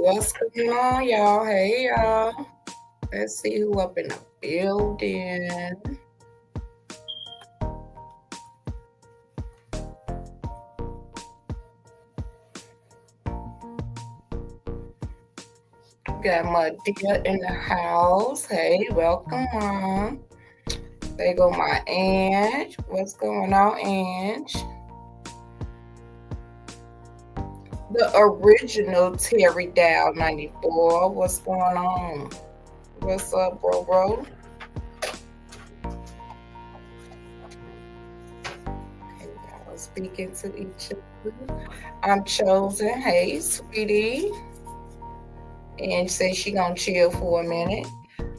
What's going on, y'all? Hey, y'all. Let's see who up in the building. Got my dear in the house. Hey, welcome, Mom. There go my Ange. What's going on, Ange? The original Terry Dow 94. What's going on? What's up, bro? Okay, y'all speaking to each other. I'm chosen. Hey, sweetie. And say she gonna chill for a minute.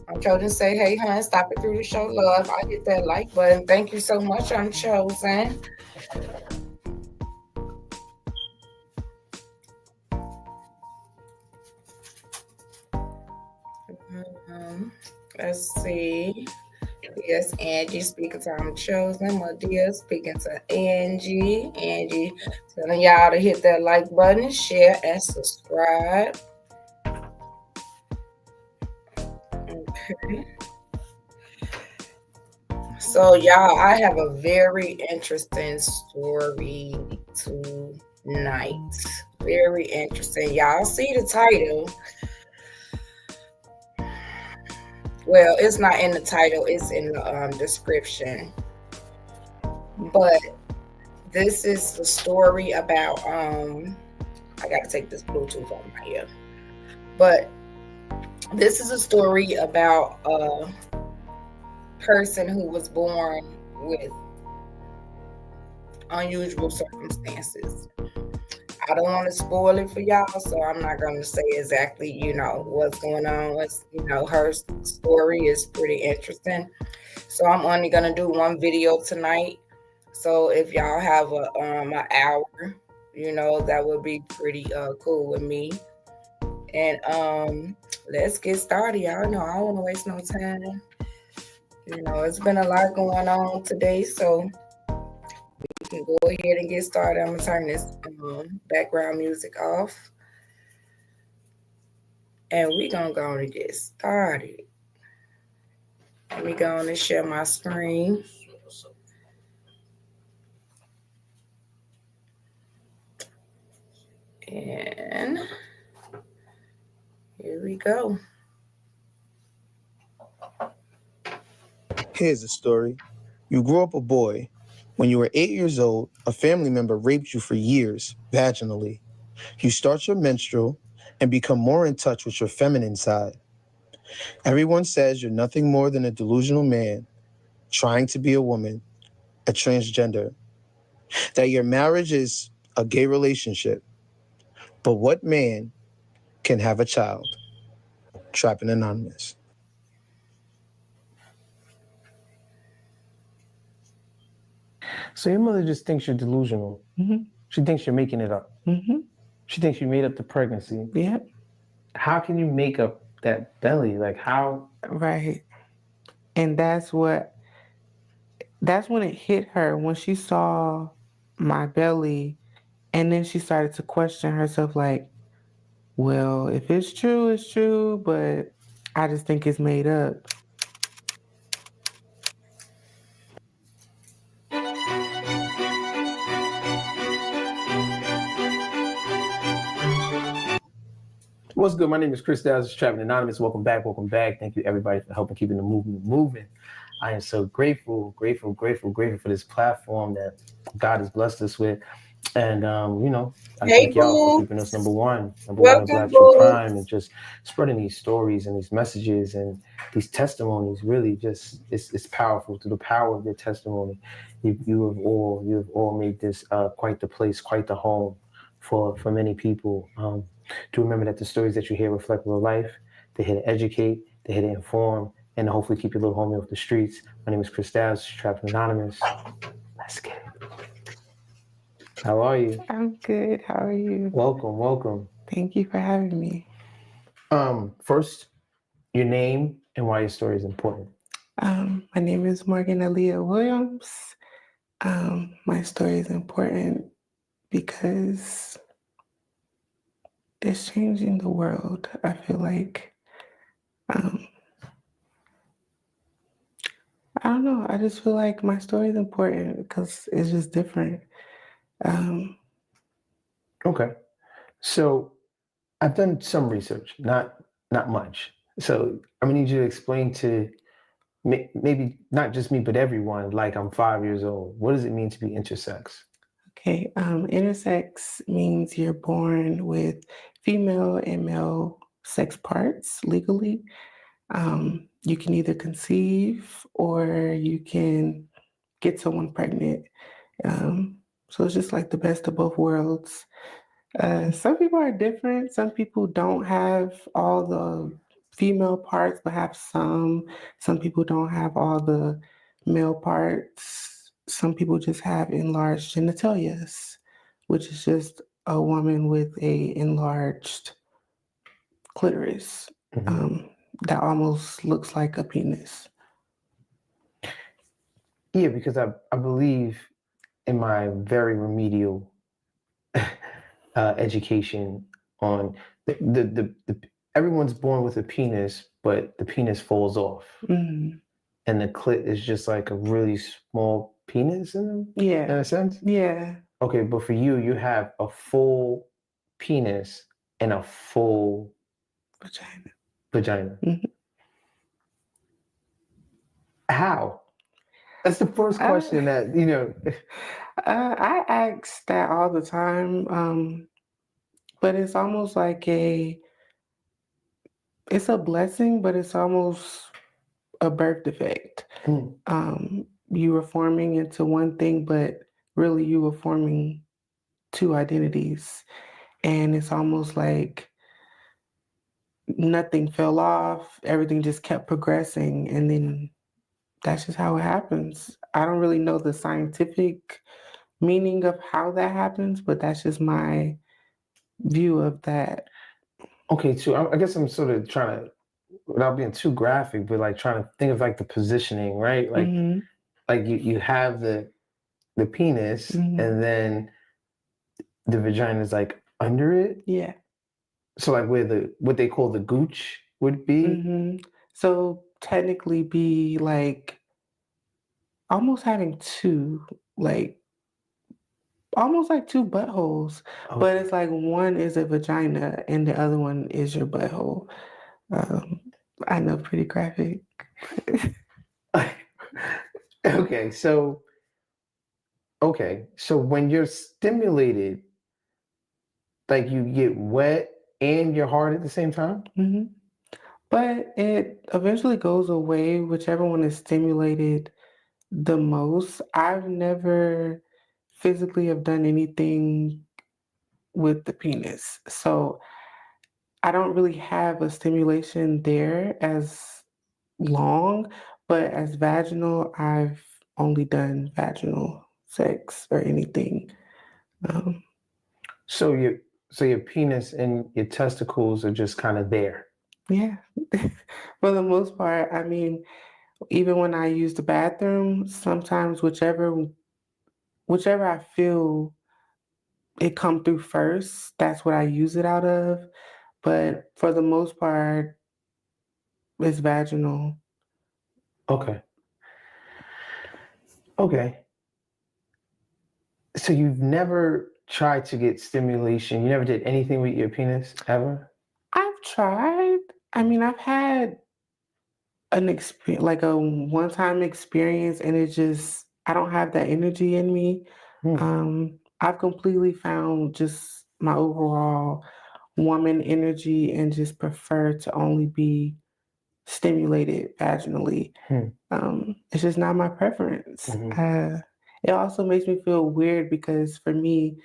I'm chosen. Say, hey, hun, stop it through to show love. I hit that like button. Thank you so much. I'm chosen. Let's see. Yes, Angie speaking to I'm chosen. My dear speaking to Angie. Angie telling y'all to hit that like button, share, and subscribe. Okay. So, y'all, I have a very interesting story tonight. Very interesting. Y'all see the title. Well, it's not in the title, it's in the description. But this is the story about I gotta take this Bluetooth on my ear. But this is a story about a person who was born with unusual circumstances. I don't want to spoil it for y'all, so I'm not going to say exactly, what's going on. Her story is pretty interesting. So I'm only going to do one video tonight. So if y'all have an hour, that would be pretty cool with me. And let's get started. Y'all know I don't want to waste no time. It's been a lot going on today, so we can go ahead and get started. I'm gonna turn this background music off, and we gonna go and get started. Let me go on and share my screen. And here we go. Here's the story. You grew up a boy. When you were 8 years old, a family member raped you for years, vaginally. You start your menstrual and become more in touch with your feminine side. Everyone says you're nothing more than a delusional man, trying to be a woman, a transgender, that your marriage is a gay relationship. But what man can have a child? Trapping Anonymous. So your mother just thinks you're delusional. Mm-hmm. She thinks you're making it up. Mm-hmm. She thinks you made up the pregnancy. Yep. How can you make up that belly? Like how? Right. And that's when it hit her when she saw my belly, and then she started to question herself like, well, if it's true, it's true, but I just think it's made up. What's good? My name is Chris Dow's Trapping Anonymous. Welcome back. Thank you everybody for helping keeping the movement moving. I am so grateful for this platform that God has blessed us with. And I thank y'all for keeping us number one in Black True Crime, and just spreading these stories and these messages and these testimonies. Really, just it's powerful. Through the power of your testimony, you have all made this quite the place, quite the home for many people. To remember that the stories that you hear reflect real life. They're here to educate, they're here to inform, and to hopefully keep your little homie off the streets. My name is Chris Dow's Trapped Anonymous. Let's get it. How are you? I'm good. How are you? Welcome. Thank you for having me. First, your name and why your story is important. My name is Morgan Aaliyah Williams. My story is important because it's changing the world. I feel like, um, I don't know. I just feel like my story is important because it's just different. Um, Okay. So I've done some research, not much. So I'm gonna need you to explain to maybe not just me, but everyone. Like I'm 5 years old. What does it mean to be intersex? okay. Intersex means you're born with female and male sex parts legally. You can either conceive or you can get someone pregnant. So it's just like the best of both worlds. Some people are different. Some people don't have all the female parts, but have some. Some people don't have all the male parts. Some people just have enlarged genitalias, which is just a woman with a enlarged clitoris Mhm. um, that almost looks like a penis. Yeah, because I believe in my very remedial education on the everyone's born with a penis, but the penis falls off, Mm, and the clit is just like a really small penis in yeah, a sense. yeah, Okay, but for you, you have a full penis and a full vagina. vagina. Mhm. How? That's the first Uh, question that I ask that all the time, but it's almost like it's a blessing, but it's almost a birth defect. Hmm, You were forming into one thing, but really you were forming two identities. And it's almost like nothing fell off, everything just kept progressing. And then that's just how it happens. I don't really know the scientific meaning of how that happens, but that's just my view of that. okay, so I guess I'm sort of trying to, without being too graphic, but like trying to think of like the positioning, right? Hmm. Like you have the penis, Hmm. and then the vagina is like under it. Yeah. So like where the what they call the gooch would be. Hmm. So technically be like almost having two, like almost like two buttholes, but Okay. it's like one is a vagina and the other one is your butthole. Um, I know, pretty graphic. Okay, so when you're stimulated, like you get wet and you're hard at the same time? Hmm. But it eventually goes away, whichever one is stimulated the most. I've never physically have done anything with the penis. So I don't really have a stimulation there as long, but as vaginal, I've only done vaginal sex or anything. Um, So your penis and your testicles are just kind of there. yeah, for the most part. I mean, even when I use the bathroom, sometimes whichever I feel it come through first, that's what I use it out of. But for the most part, it's vaginal. Okay. Okay. So you've never tried to get stimulation. You never did anything with your penis ever? I've tried. I mean, I've had an experience, like a one-time experience, and it just, I don't have that energy in me. Hmm. I've completely found just my overall woman energy and just prefer to only be stimulated vaginally. Hmm. It's just not my preference. Hmm. It also makes me feel weird because for me,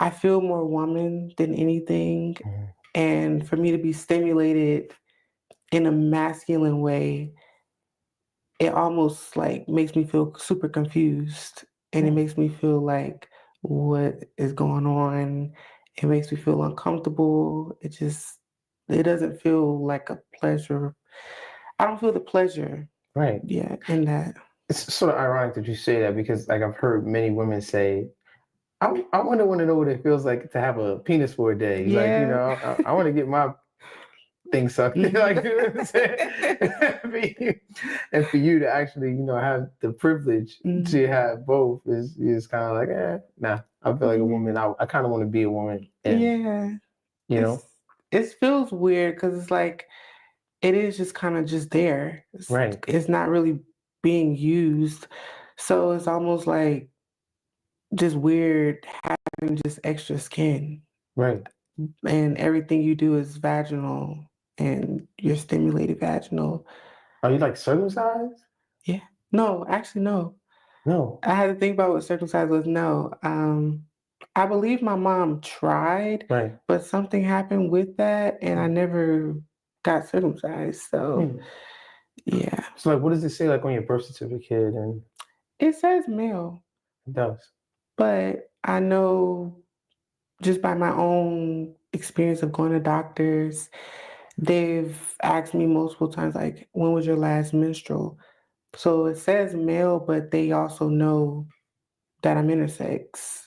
I feel more woman than anything. Hmm. And for me to be stimulated in a masculine way, it almost like makes me feel super confused. And it Hmm. makes me feel like what is going on. It makes me feel uncomfortable. It doesn't feel like a pleasure. I don't feel the pleasure, Right. yeah, in that. It's sort of ironic that you say that because like I've heard many women say, I wonder want to know what it feels like to have a penis for a day. Like, you Yeah. know, I want to get my thing sucked. Like, you know what I'm saying? And for you to actually, you know, have the privilege to have both is kind of like, nah. I feel like a woman. I kind of want to be a woman. And, Yeah. you know, It feels weird because it's like it is just kind of just there. right. It's not really being used. So it's almost like just weird having just extra skin. Right. And everything you do is vaginal and you're stimulated vaginal. Are you like circumcised? Yeah. No, actually, no. No. I had to think about what circumcised was. No. I believe my mom tried, Right. but something happened with that and I never got circumcised. So, yeah. So like, what does it say like on your birth certificate? And It says male, it does. but I know just by my own experience of going to doctors, they've asked me multiple times, like, when was your last menstrual? So it says male, but they also know that I'm intersex,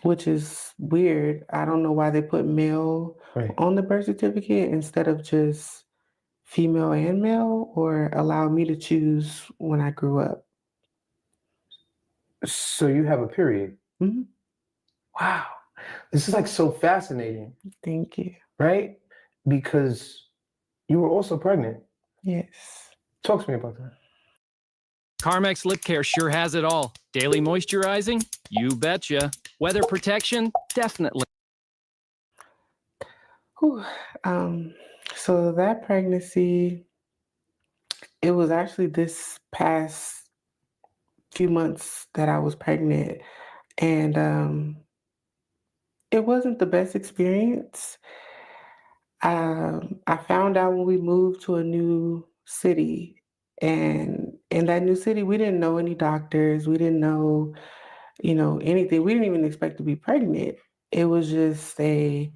which is weird. I don't know why they put male Right. on the birth certificate instead of just female and male, or allow me to choose when I grew up. So you have a period. Mhm. Wow. This is like so fascinating, Thank you. right? Because you were also pregnant. Yes. Talk to me about that. Carmex Lip Care sure has it all. Daily moisturizing? You betcha. Weather protection? Definitely. Whew. So that pregnancy, it was actually this past few months that I was pregnant, and it wasn't the best experience. I found out when we moved to a new city, and in that new city, we didn't know any doctors. We didn't know, anything. We didn't even expect to be pregnant. It was just a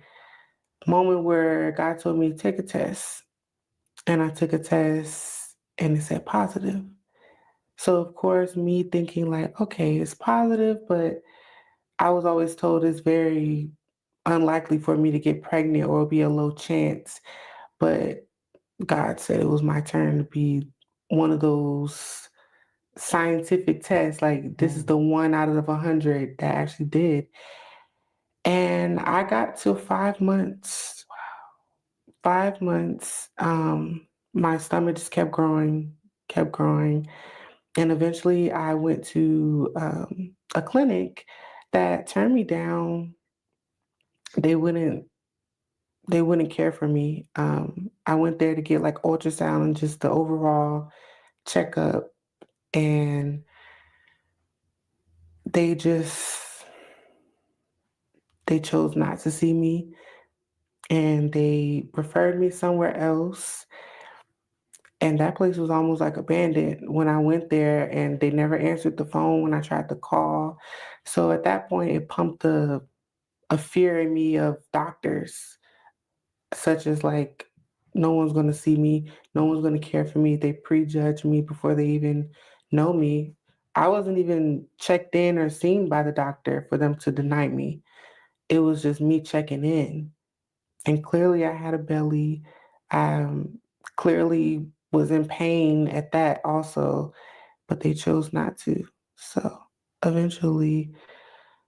moment where God told me to take a test, and I took a test, and it said positive. So of course, me thinking like, okay, it's positive, but I was always told it's very unlikely for me to get pregnant or be a low chance. But God said it was my turn to be one of those scientific tests. Like this is the one out of 100 that actually did. And I got to 5 months. 5 months. My stomach just kept growing, kept growing. And eventually I went to a clinic that turned me down. They wouldn't they wouldn't care for me. I went there to get like ultrasound and just the overall checkup, and they just they chose not to see me, and they referred me somewhere else. And that place was almost like abandoned when I went there, and they never answered the phone when I tried to call. So at that point, it pumped a fear in me of doctors, such as like, no one's going to see me, no one's going to care for me. They prejudge me before they even know me. I wasn't even checked in or seen by the doctor for them to deny me. It was just me checking in. And clearly I had a belly. Clearly was in pain at that also, but they chose not to. So eventually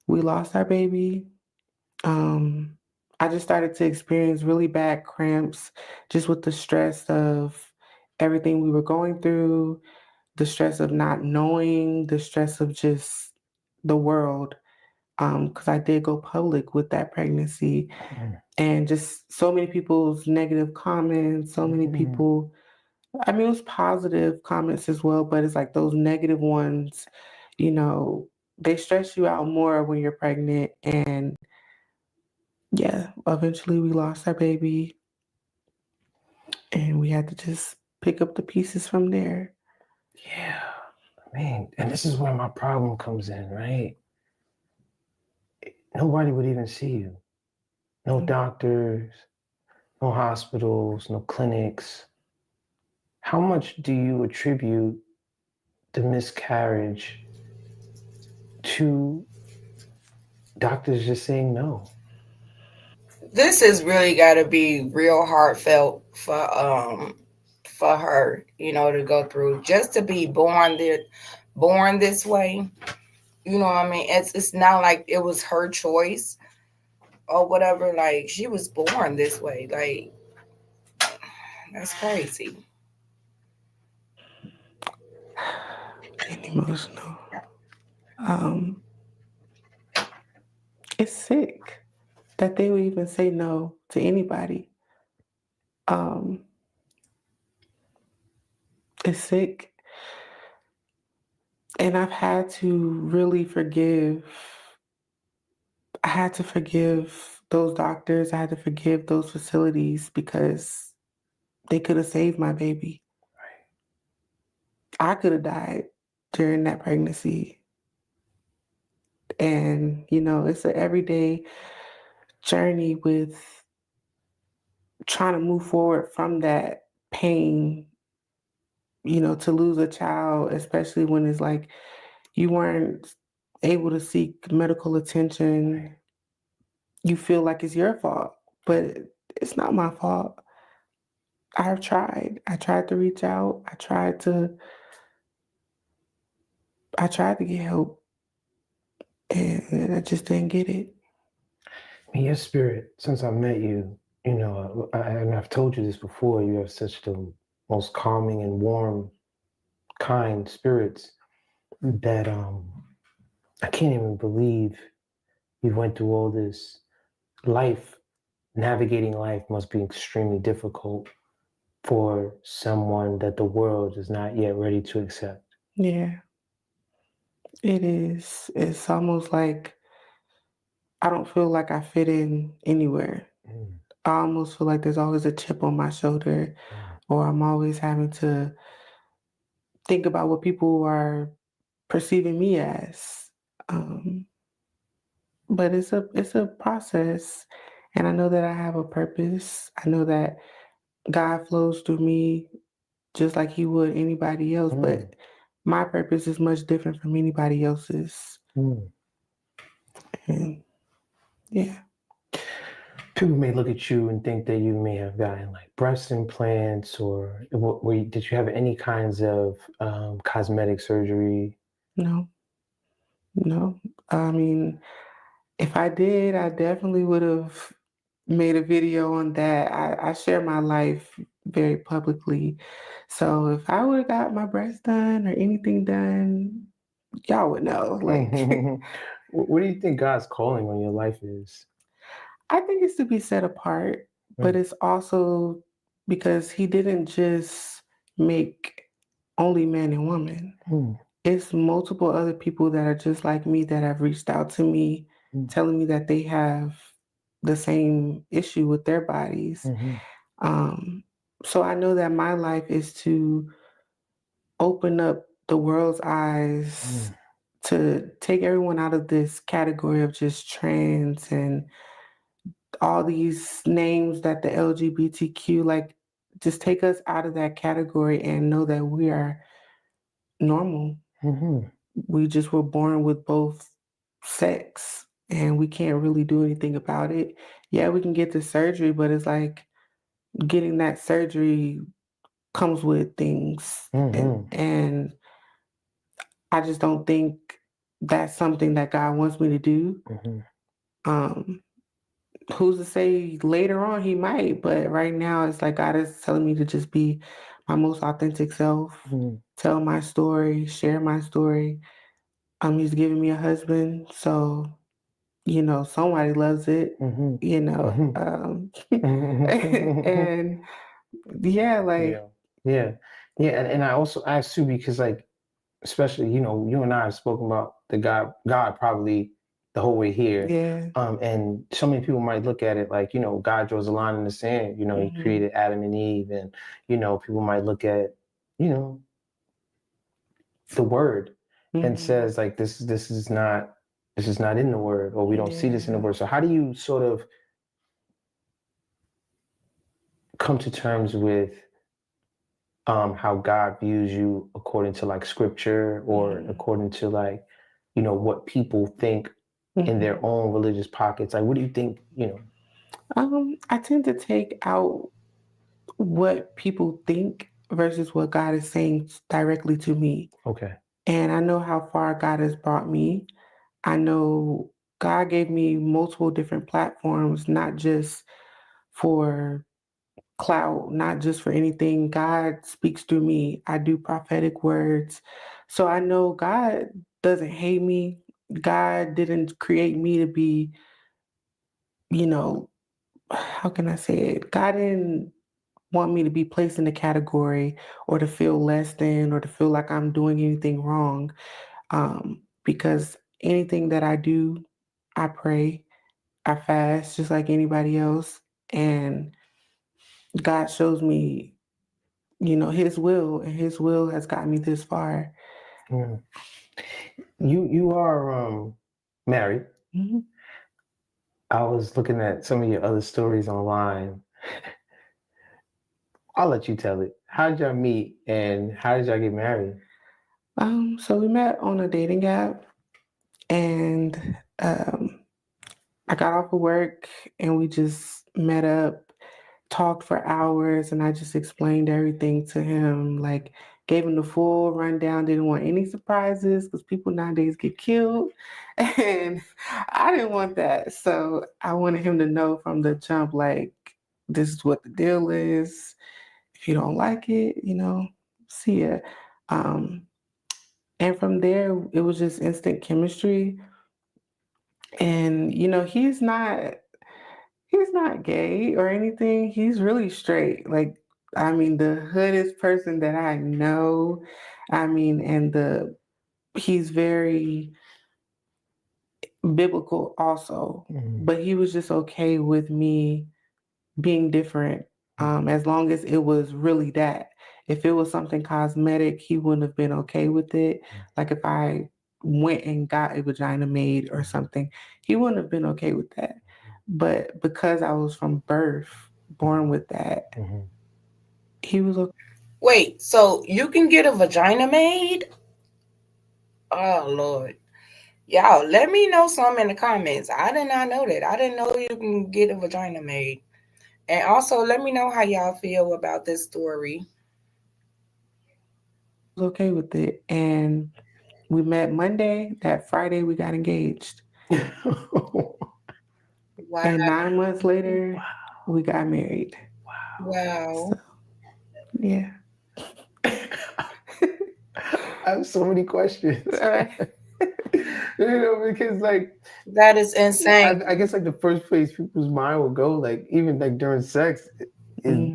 we lost our baby. Um, I just started to experience really bad cramps just with the stress of everything we were going through, the stress of not knowing, the stress of just the world. Because I did go public with that pregnancy, and just so many people's negative comments, so many people. I mean, it was positive comments as well, but it's like those negative ones, they stress you out more when you're pregnant. And yeah, eventually we lost our baby, and we had to just pick up the pieces from there. Yeah, man. And this is where my problem comes in, right? Nobody would even see you. No doctors, no hospitals, no clinics. How much do you attribute the miscarriage to doctors just saying no. This has really got to be real heartfelt for her, to go through, just to be born this way. You know what I mean? It's not like it was her choice or whatever. Like, she was born this way. Like, that's crazy. Being emotional. It's sick that they would even say no to anybody. It's sick. And I've had to really forgive. I had to forgive those doctors. I had to forgive those facilities because they could have saved my baby. I could have died during that pregnancy. And, it's an everyday journey with trying to move forward from that pain, to lose a child, especially when it's like you weren't able to seek medical attention. You feel like it's your fault, but it's not my fault. I've tried. I tried to reach out. I tried to get help, and I just didn't get it. Your spirit, since I met you, and I've told you this before, you have such the most calming and warm, kind spirits that I can't even believe you went through all this. Life, navigating life must be extremely difficult for someone that the world is not yet ready to accept. Yeah, it is. It's almost like I don't feel like I fit in anywhere. I almost feel like there's always a chip on my shoulder, or I'm always having to think about what people are perceiving me as. Um, but it's a process, and I know that I have a purpose. I know that God flows through me just like He would anybody else, but my purpose is much different from anybody else's. And yeah. People may look at you and think that you may have gotten like breast implants, or did you have any kinds of cosmetic surgery? No, no. I mean, if I did, I definitely would have made a video on that. I share my life very publicly. So if I would have got my breast done or anything done, y'all would know. Like, What do you think God's calling on your life is? I think it's to be set apart, but it's also because He didn't just make only man and woman. It's multiple other people that are just like me that have reached out to me, telling me that they have the same issue with their bodies. So I know that my life is to open up the world's eyes, to take everyone out of this category of just trans and all these names that the LGBTQ, like, just take us out of that category and know that we are normal. We just were born with both sex and we can't really do anything about it. Yeah, we can get the surgery, but it's like getting that surgery comes with things. And I just don't think that's something that God wants me to do. Who's to say later on He might, but right now it's like God is telling me to just be my most authentic self, tell my story, share my story. He's giving me a husband, so somebody loves it, and yeah, like and I also asked too because, like, especially, you and I have spoken about the God probably the whole way here. Yeah. And so many people might look at it like, God draws a line in the sand. He created Adam and Eve, and people might look at, the word and says like this is not in the word, or we don't see this in the word. So how do you sort of come to terms with how God views you according to like scripture, or according to like what people think in their own religious pockets? Like, what do you think? I tend to take out what people think versus what God is saying directly to me. Okay. And I know how far God has brought me. I know God gave me multiple different platforms, not just for clout, not just for anything. God speaks through me. I do prophetic words. So I know God doesn't hate me. God didn't create me to be, you know, how can I say it? God didn't want me to be placed in a category or to feel less than or to feel like I'm doing anything wrong. Because anything that I do, I pray, I fast just like anybody else. And God shows me, his will, and his will has gotten me this far. Mm. You are married. Mhm. I was looking at some of your other stories online. I'll let you tell it. How did y'all meet and how did y'all get married? So we met on a dating app, and I got off of work and we just met up, talked for hours, and I just explained everything to him, like gave him the full rundown, didn't want any surprises because people nowadays get killed. And I didn't want that. So I wanted him to know from the jump, like, this is what the deal is. If you don't like it, see ya. Um, and from there, it was just instant chemistry. And, he's not gay or anything. He's really straight. Like, I mean, the hoodest person that I know. I mean, he's very biblical also. But he was just okay with me being different, as long as it was really that. If it was something cosmetic, he wouldn't have been okay with it. Like if I went and got a vagina made or something, he wouldn't have been okay with that. But because I was from birth, born with that, he was okay. Wait, so you can get a vagina made? Oh Lord. Y'all, let me know some in the comments. I did not know that. I didn't know you can get a vagina made. And also let me know how y'all feel about this story. Okay with it. And we met Monday. That Friday, we got engaged. Wow. And 9 months later, we got married. Wow. So, yeah. I have so many questions. Because like That is insane. I guess like the first place people's mind will go, like even like during sex, is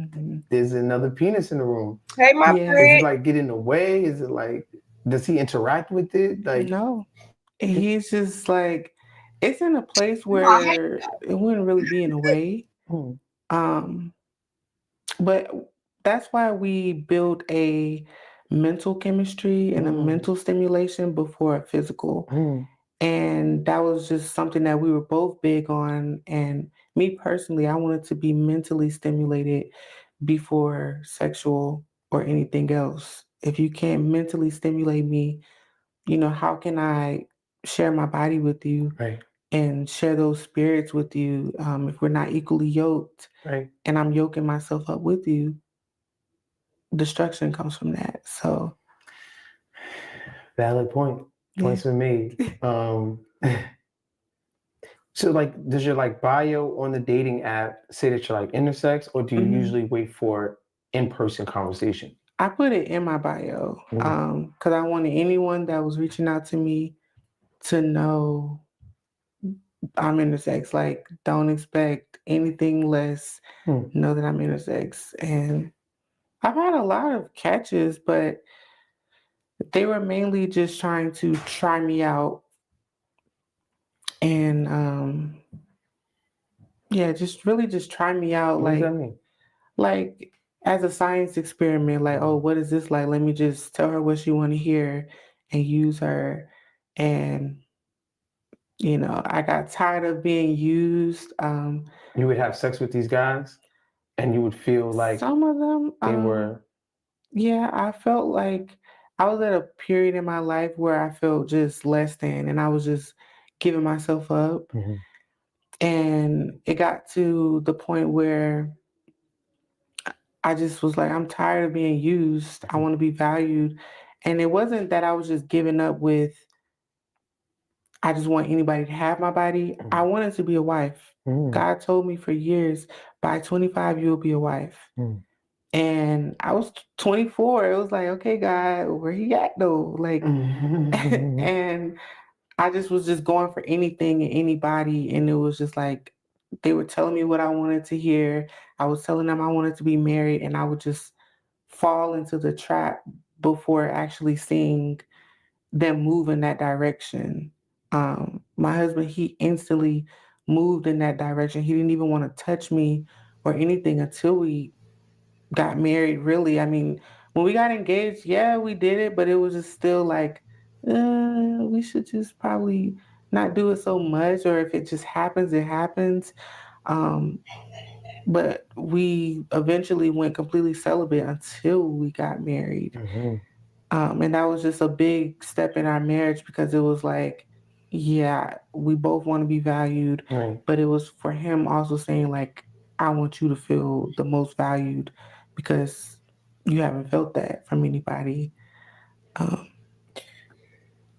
there's another penis in the room. Hey, my Yeah. Is friend. it like get in the way? Is it like does he interact with it? Like No. He's just like, it's in a place No, I hate where it wouldn't really be in a way. hmm, Um, but that's why we build a mental chemistry and a mental stimulation before a physical. And that was just something that we were both big on. And me personally, I wanted to be mentally stimulated before sexual or anything else. If you can't mentally stimulate me, how can I share my body with you right, and share those spirits with you, if we're not equally yoked right. and I'm yoking myself up with you? Destruction comes from that. So, Valid point. Points been made. So like does your like bio on the dating app say that you're like intersex or do you usually wait for in-person conversation? I put it in my bio because I wanted anyone that was reaching out to me to know I'm intersex. Like, don't expect anything less. Know that I'm intersex. And I've had a lot of catches, but they were mainly just trying to try me out and yeah, just really just try me out, What does that mean? like as a science experiment, like, oh, what is this like? Let me just tell her what she want to hear and use her. And I got tired of being used. You would have sex with these guys and you would feel like Some of them, they were yeah, I felt like I was at a period in my life where I felt just less than, and I was just giving myself up. Mm-hmm. And it got to the point where I just was like, I'm tired of being used. I want to be valued. And it wasn't that I was just giving up with, I just want anybody to have my body. I wanted to be a wife. God told me for years, by 25, you'll be a wife. And I was 24. It was like, okay, God, where he at though? Like, and I just was just going for anything and anybody. And it was just like, they were telling me what I wanted to hear. I was telling them I wanted to be married, and I would just fall into the trap before actually seeing them move in that direction. My husband, he instantly moved in that direction. He didn't even want to touch me or anything until we got married, really. I mean, when we got engaged, yeah, we did it, but it was just still like, we should just probably not do it so much, or if it just happens, it happens. Um, but we eventually went completely celibate until we got married. And that was just a big step in our marriage because it was like, yeah, we both want to be valued, Right. but it was for him also saying like, I want you to feel the most valued because you haven't felt that from anybody.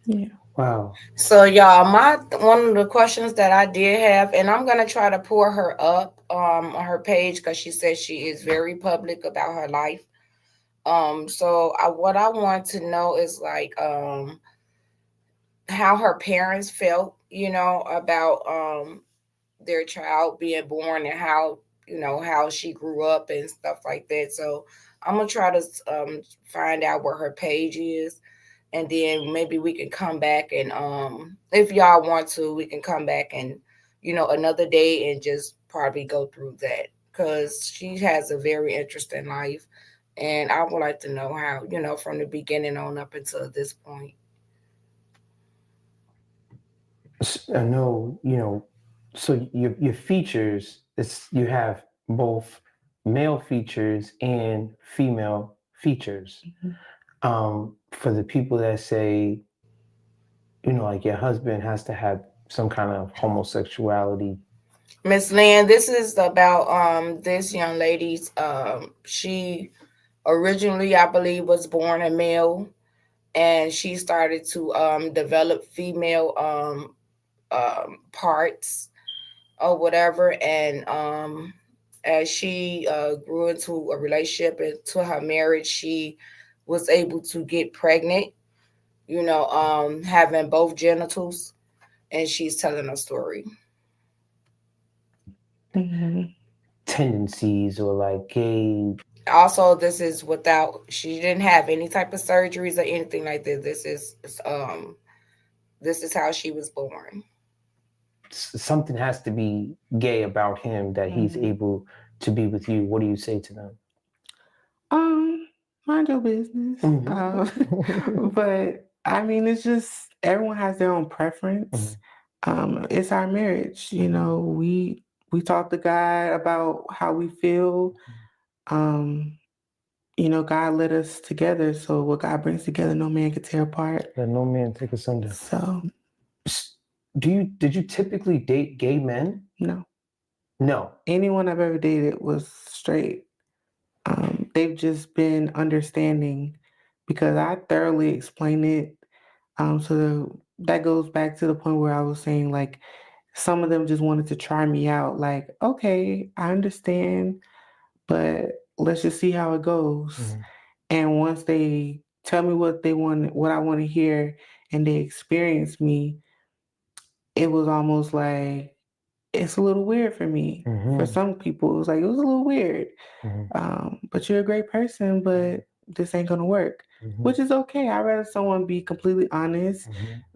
Yeah. Wow. So y'all, my one of the questions that I did have, and I'm gonna try to pull her up on her page because she says she is very public about her life. So what I want to know is like how her parents felt, about their child being born and how how she grew up and stuff like that. So I'm gonna try to find out where her page is, and then maybe we can come back and if y'all want to, we can come back and another day and just probably go through that because she has a very interesting life, and I would like to know how from the beginning on up until this point. I know, so your features, you have both male features and female features. For the people that say, like your husband has to have some kind of homosexuality. Miss Lynn, this is about this young lady's she originally, I believe, was born a male, and she started to develop female parts or whatever, and as she grew into a relationship, into her marriage, she was able to get pregnant, having both genitals, and she's telling a story. Mm-hmm. Tendencies or like gay. Also, this is without, she didn't have any type of surgeries or anything like this. This is how she was born. Something has to be gay about him that he's able to be with you. What do you say to them? Mind your business. But I mean, it's just everyone has their own preference. It's our marriage, we talk to God about how we feel. God led us together, so what God brings together, no man can tear apart. Let no man take asunder. So, did you typically date gay men? no. No. Anyone I've ever dated was straight. They've just been understanding because I thoroughly explain it. That goes back to the point where I was saying, like, some of them just wanted to try me out. Like, okay, I understand, but let's just see how it goes. And once they tell me what they want, what I want to hear, and they experience me, it was almost like it's a little weird for me. For some people, it was like it was a little weird. But you're a great person, but this ain't gonna work. Which is okay. I'd rather someone be completely honest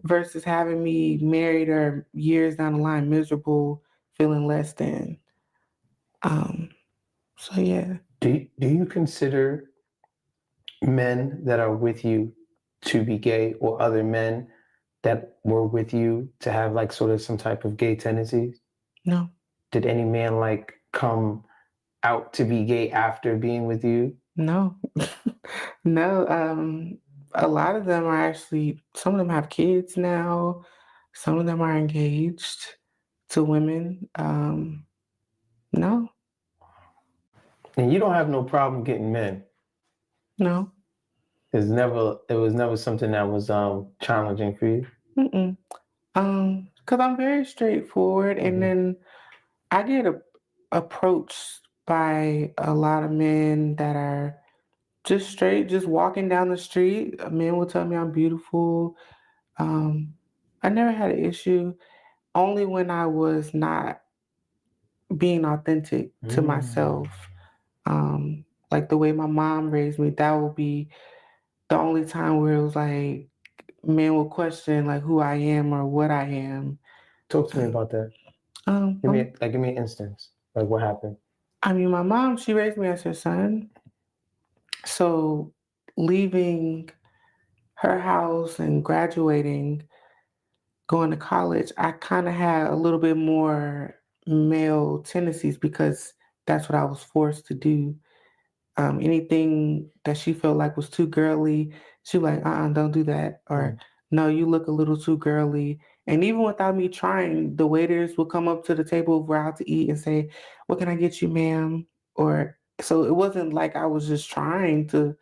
versus having me married or years down the line miserable, feeling less than. So yeah. Do you consider men that are with you to be gay, or other men that were with you to have like sort of some type of gay tendencies? No. Did any man like come out to be gay after being with you? No. No. A lot of them are actually, some of them have kids now. Some of them are engaged to women. No, And you don't have no problem getting men. no. It was never something that was challenging for you. Mm-mm. Because I'm very straightforward, and then I get approached by a lot of men that are just straight, just walking down the street. A man will tell me I'm beautiful. I never had an issue, only when I was not being authentic to myself. Like the way my mom raised me, that would be the only time where it was like men will question like who I am or what I am. Talk to me about that. Um, Give me an instance. Like what happened? I mean, my mom, she raised me as her son. So leaving her house and graduating, going to college, I kind of had a little bit more male tendencies because that's what I was forced to do. Anything that she felt like was too girly, she was like, don't do that. Or, no, you look a little too girly. And even without me trying, the waiters would come up to the table if we're out to eat and say, what can I get you, ma'am? Or, so it wasn't like I was just trying to,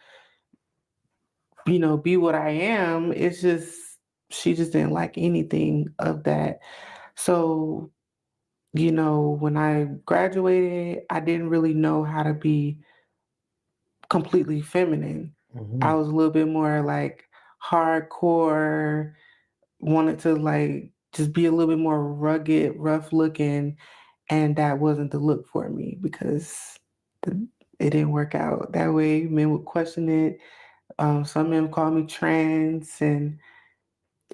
be what I am. It's just, she just didn't like anything of that. So, when I graduated, I didn't really know how to be completely feminine. I was a little bit more like hardcore, wanted to like just be a little bit more rugged, rough looking, and that wasn't the look for me because it didn't work out that way. Men would question it. Some men call me trans, and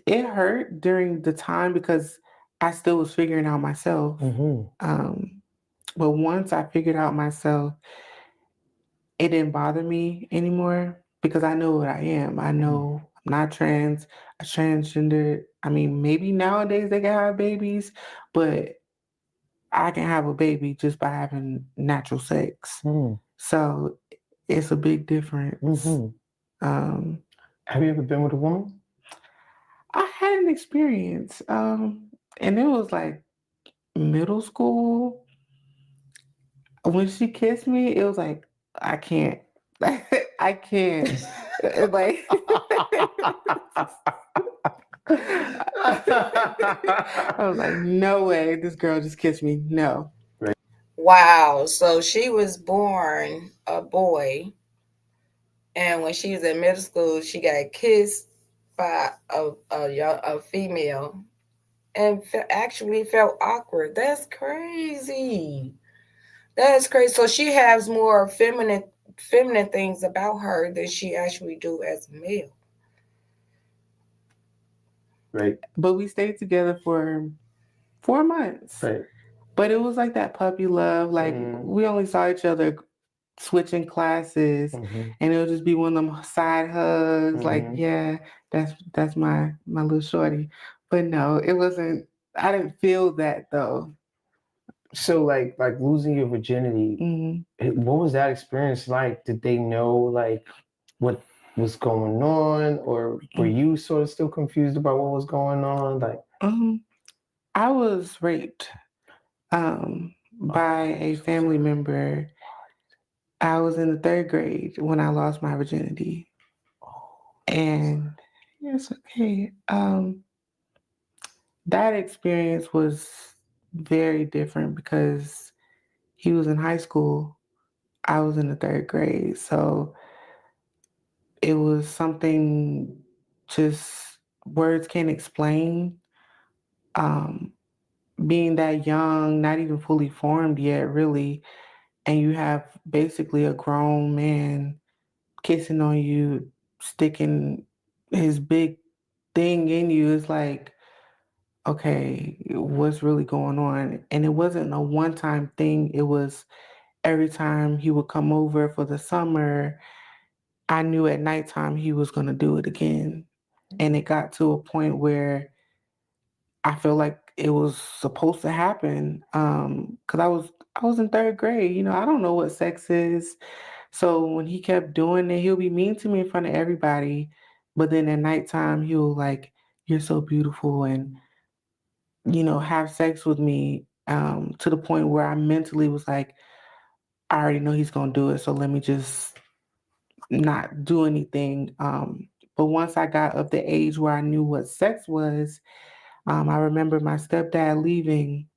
it hurt during the time because I still was figuring out myself. But once I figured out myself, it didn't bother me anymore because I know what I am. I know I'm not trans, a transgender. I mean, maybe nowadays they can have babies, but I can have a baby just by having natural sex. So it's a big difference. Have you ever been with a woman? I had an experience, and it was like middle school. When she kissed me, it was like, I can't. I can't. Like, I was like, no way, this girl just kissed me. No. Wow. So she was born a boy, and when she was in middle school, she got kissed by a female, and actually felt awkward. That's crazy. That's crazy. So she has more feminine things about her than she actually do as a male. Right. But we stayed together for 4 months. Right. But it was like that puppy love. Like we only saw each other switching classes, and it would just be one of them side hugs. Like, yeah, that's my little shorty. But no, it wasn't. I didn't feel that though. So like losing your virginity, what was that experience like? Did they know like what was going on, or were you sort of still confused about what was going on? Like, I was raped by a family member. I was in the 3rd grade when I lost my virginity. And it's okay. That experience was very different because he was in high school. I was in the 3rd grade. So it was something just words can't explain. Being that young, not even fully formed yet, really, and you have basically a grown man kissing on you, sticking his big thing in you, it's like, okay, what's really going on? And it wasn't a one-time thing. It was every time he would come over for the summer, I knew at nighttime he was going to do it again. And it got to a point where I feel like it was supposed to happen. Cause I was in 3rd grade. I don't know what sex is. So when he kept doing it, he'll be mean to me in front of everybody. But then at nighttime, he'll like, you're so beautiful and have sex with me, to the point where I mentally was like, I already know he's gonna do it, so let me just not do anything. But once I got of the age where I knew what sex was, I remember my stepdad leaving,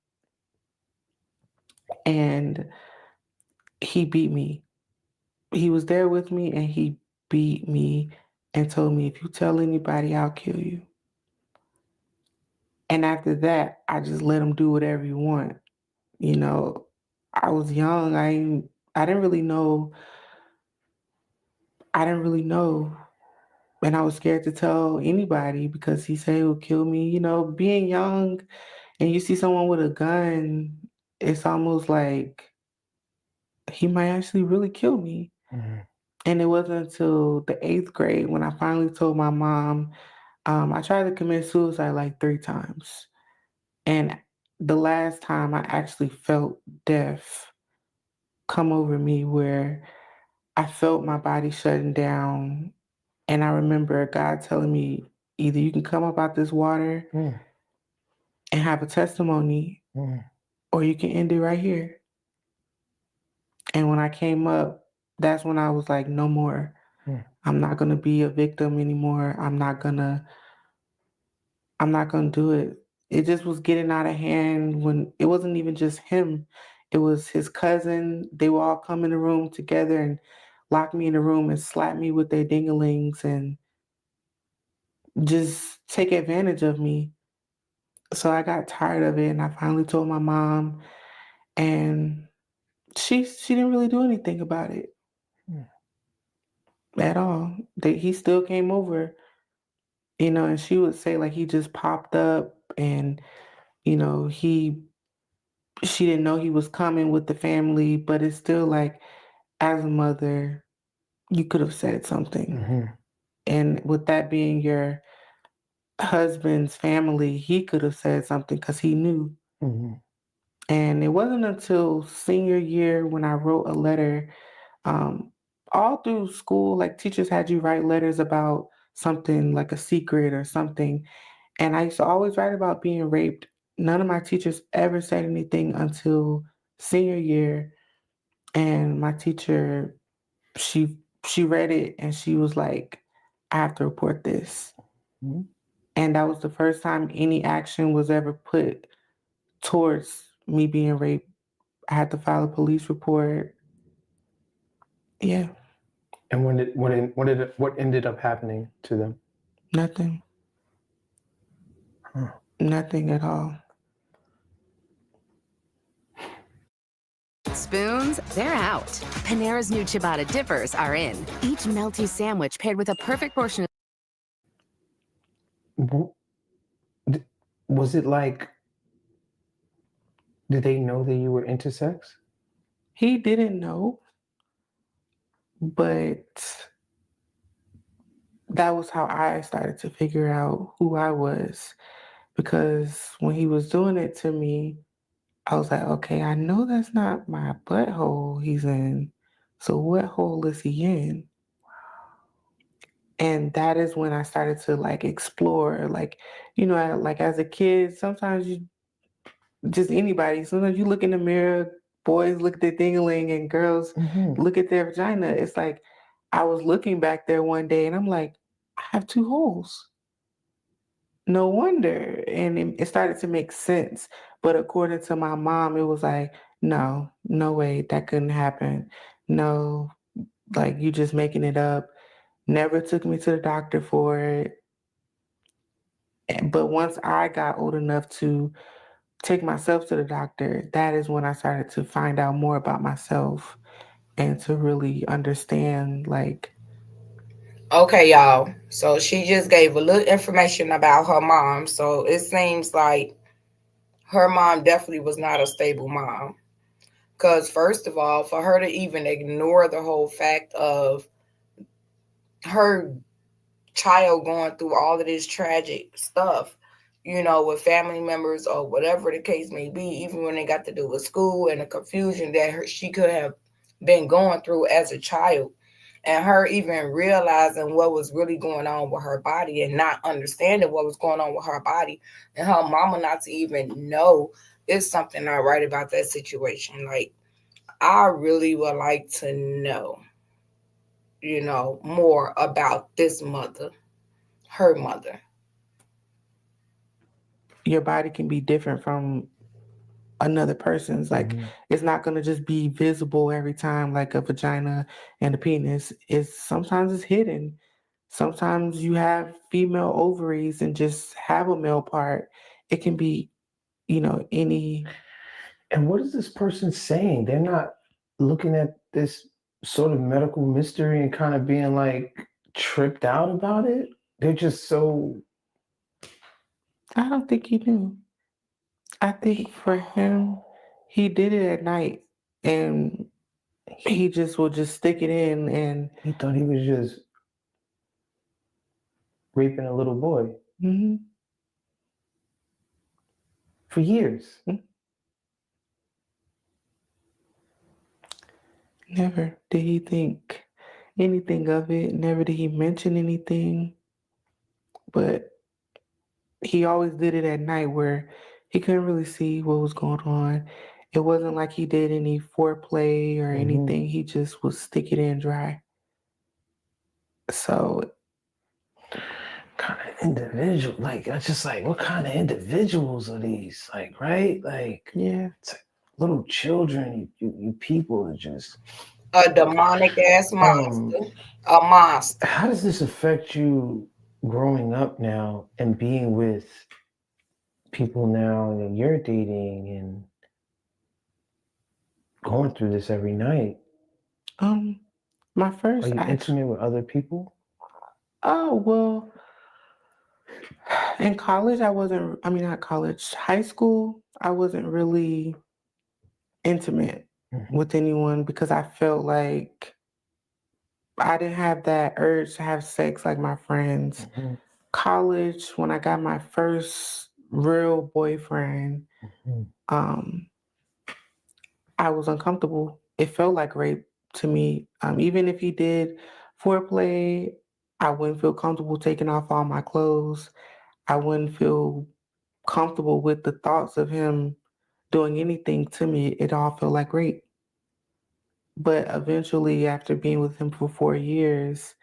and he beat me. He was there with me, and he beat me and told me, if you tell anybody, I'll kill you. And after that, I just let him do whatever you want. You know, I was young. I didn't really know. I didn't really know. And I was scared to tell anybody because he said he would kill me. Being young and you see someone with a gun, it's almost like he might actually really kill me. Mm-hmm. And it wasn't until the 8th grade when I finally told my mom. I tried to commit suicide like 3 times. And the last time I actually felt death come over me, where I felt my body shutting down. And I remember God telling me, either you can come up out this water Mm. and have a testimony, Mm. or you can end it right here. And when I came up, that's when I was like, no more. Mm. I'm not gonna be a victim anymore. I'm not gonna do it. It just was getting out of hand when it wasn't even just him. It was his cousin. They would all come in the room together and lock me in the room and slap me with their dinglings and just take advantage of me. So I got tired of it, and I finally told my mom, and she didn't really do anything about it Mm. at all. He still came over, and she would say like he just popped up, and he she didn't know he was coming with the family, but it's still like, as a mother, you could have said something. Mm-hmm. And with that being your husband's family, he could have said something because he knew. Mm-hmm. And it wasn't until senior year when I wrote a letter. Um, all through school, like teachers had you write letters about something like a secret or something. And I used to always write about being raped. None of my teachers ever said anything until senior year. And my teacher, she she read it and she was like, I have to report this. Mm-hmm. And that was the first time any action was ever put towards me being raped. I had to file a police report. Yeah, And what ended up happening to them? nothing. Huh. Nothing at all. Spoons, they're out. Panera's new ciabatta dippers are in. Each melty sandwich paired with a perfect portion of Was it like, did they know that you were intersex? He didn't know, but that was how I started to figure out who I was. Because when he was doing it to me, I was like, okay, I know that's not my butthole he's in. So what hole is he in? And that is when I started to like explore, like, like as a kid, sometimes you just anybody, sometimes you look in the mirror, boys look at their dingling and girls Mm-hmm. look at their vagina. It's like I was looking back there one day and I'm like, I have 2 holes. No wonder. And it started to make sense. But according to my mom, it was like, no, no way, that couldn't happen. No, like you just making it up. Never took me to the doctor for it. But once I got old enough to take myself to the doctor, that is when I started to find out more about myself and to really understand, like, Okay, y'all. So she just gave a little information about her mom. So it seems like her mom definitely was not a stable mom. Because, first of all, for her to even ignore the whole fact of her child going through all of this tragic stuff, with family members or whatever the case may be, even when they got to do with school and the confusion that she could have been going through as a child. and her even realizing what was really going on with her body and not understanding what was going on with her body, and her mama not to even know it's something not right about that situation. Like, I really would like to know, more about this mother, her mother. Your body can be different from another person's. Like, it's not going to just be visible every time, like a vagina and a penis. It's sometimes it's hidden. Sometimes you have female ovaries and just have a male part. It can be, any. And what is this person saying? They're not looking at this sort of medical mystery and kind of being like tripped out about it. They're just so. I don't think he knew. I think for him, he did it at night and he just will just stick it in, and He thought he was just raping a little boy mhm, for years. never did he think anything of it. Never did he mention anything. But he always did it at night where he couldn't really see what was going on. It wasn't like he did any foreplay or anything. He just would stick it in dry. So Kind of individual, like I just like, what kind of individuals are these? Like, right? Like, yeah, it's like little children. You people are just. A demonic ass monster. A monster. How does this affect you growing up now and being with people now that you're dating and going through this every night? my Are first you action. intimate with other people? Oh well, in college I wasn't. I mean, not college, high school. I wasn't really intimate with anyone because I felt like I didn't have that urge to have sex like my friends. College, when I got my first real boyfriend, um, I was uncomfortable. It felt like rape to me. Even if he did foreplay, I wouldn't feel comfortable taking off all my clothes. I wouldn't feel comfortable with the thoughts of him doing anything to me. It all felt like rape. But eventually, after being with him for 4 years,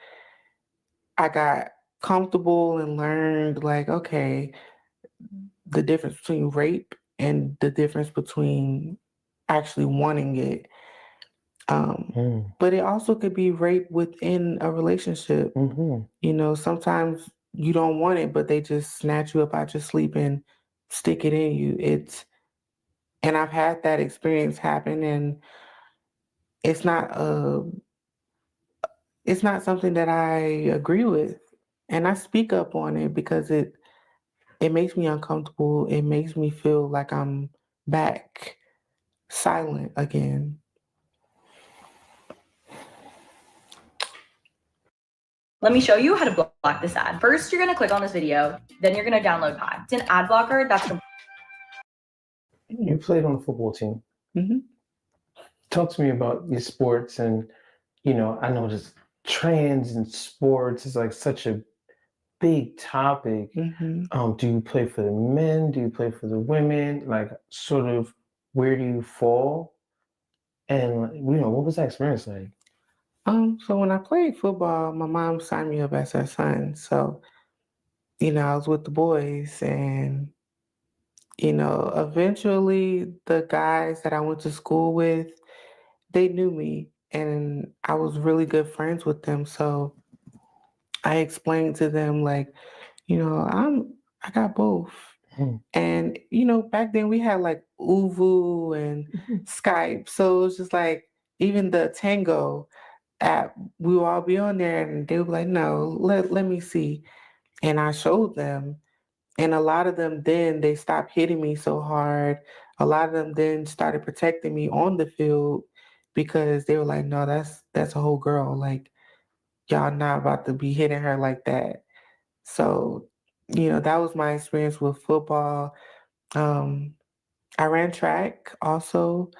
I got comfortable and learned, like, okay, the difference between rape and the difference between actually wanting it. But it also could be rape within a relationship. Sometimes you don't want it, but they just snatch you up out your sleep and stick it in you. And I've had that experience happen, and it's not a it's not something that I agree with. And I speak up on it because it makes me uncomfortable. It makes me feel like I'm back silent again. Let me show you how to block this ad. First, you're gonna click on this video, then you're gonna download Pod. It's an ad blocker that's. You played on the football team. Talk to me about your sports, and I know just trans in sports is like such a big topic. Do you play for the men? Do you play for the women? Like, sort of, where do you fall? And what was that experience like? So when I played football, my mom signed me up as her son. So, I was with the boys and, eventually the guys that I went to school with, they knew me and I was really good friends with them. So I explained to them like, I got both. And back then we had like Uvu and Skype. So it was just like even the Tango app, we would all be on there and they would be like, no, let me see. And I showed them. And a lot of them then they stopped hitting me so hard. A lot of them then started protecting me on the field because they were like, no, that's a whole girl. Like y'all not about to be hitting her like that. So, that was my experience with football. I ran track also.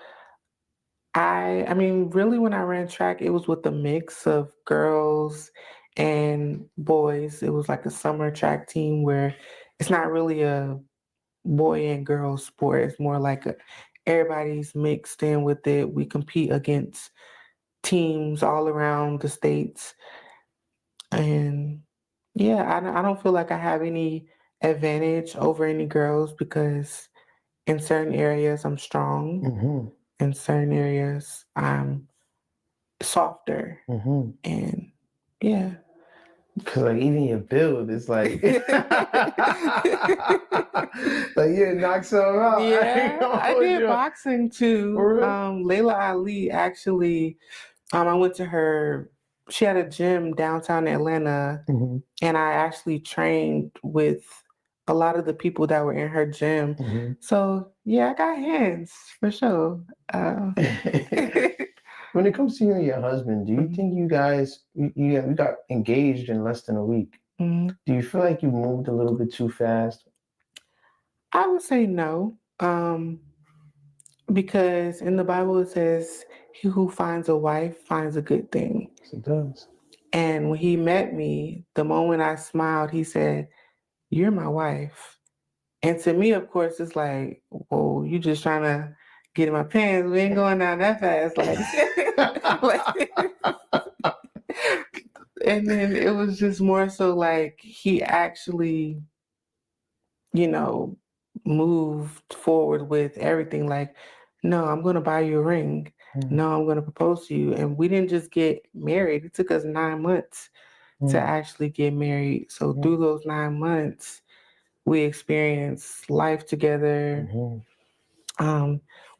I mean, really, when I ran track, it was with a mix of girls and boys. It was like a summer track team where it's not really a boy and girl sport. It's more like everybody's mixed in with it. We compete against teams all around the states. And yeah, I don't feel like I have any advantage over any girls because in certain areas I'm strong. Mm-hmm. In certain areas I'm softer. Mm-hmm. And yeah. Cause like even your build is like like you knock some out. Yeah, I did boxing too. For real? Layla Ali actually, I went to her, she had a gym downtown Atlanta, Mm-hmm. and I actually trained with a lot of the people that were in her gym. Mm-hmm. So yeah, I got hands for sure. When it comes to you and your husband, do you think you guys you got engaged in less than a week? Mhm. Do you feel like you moved a little bit too fast? I would say no, because in the Bible it says, "He who finds a wife finds a good thing." Yes, it does. And when he met me, the moment I smiled, he said, "You're my wife." And to me, of course, it's like, "Whoa, you just trying to get in my pants. We ain't going down that fast." Like, and then it was just more so like he actually, you know, moved forward with everything. Like, no, I'm going to buy you a ring. No, I'm going to propose to you. And we didn't just get married. It took us 9 months to actually get married. So through those 9 months, we experienced life together.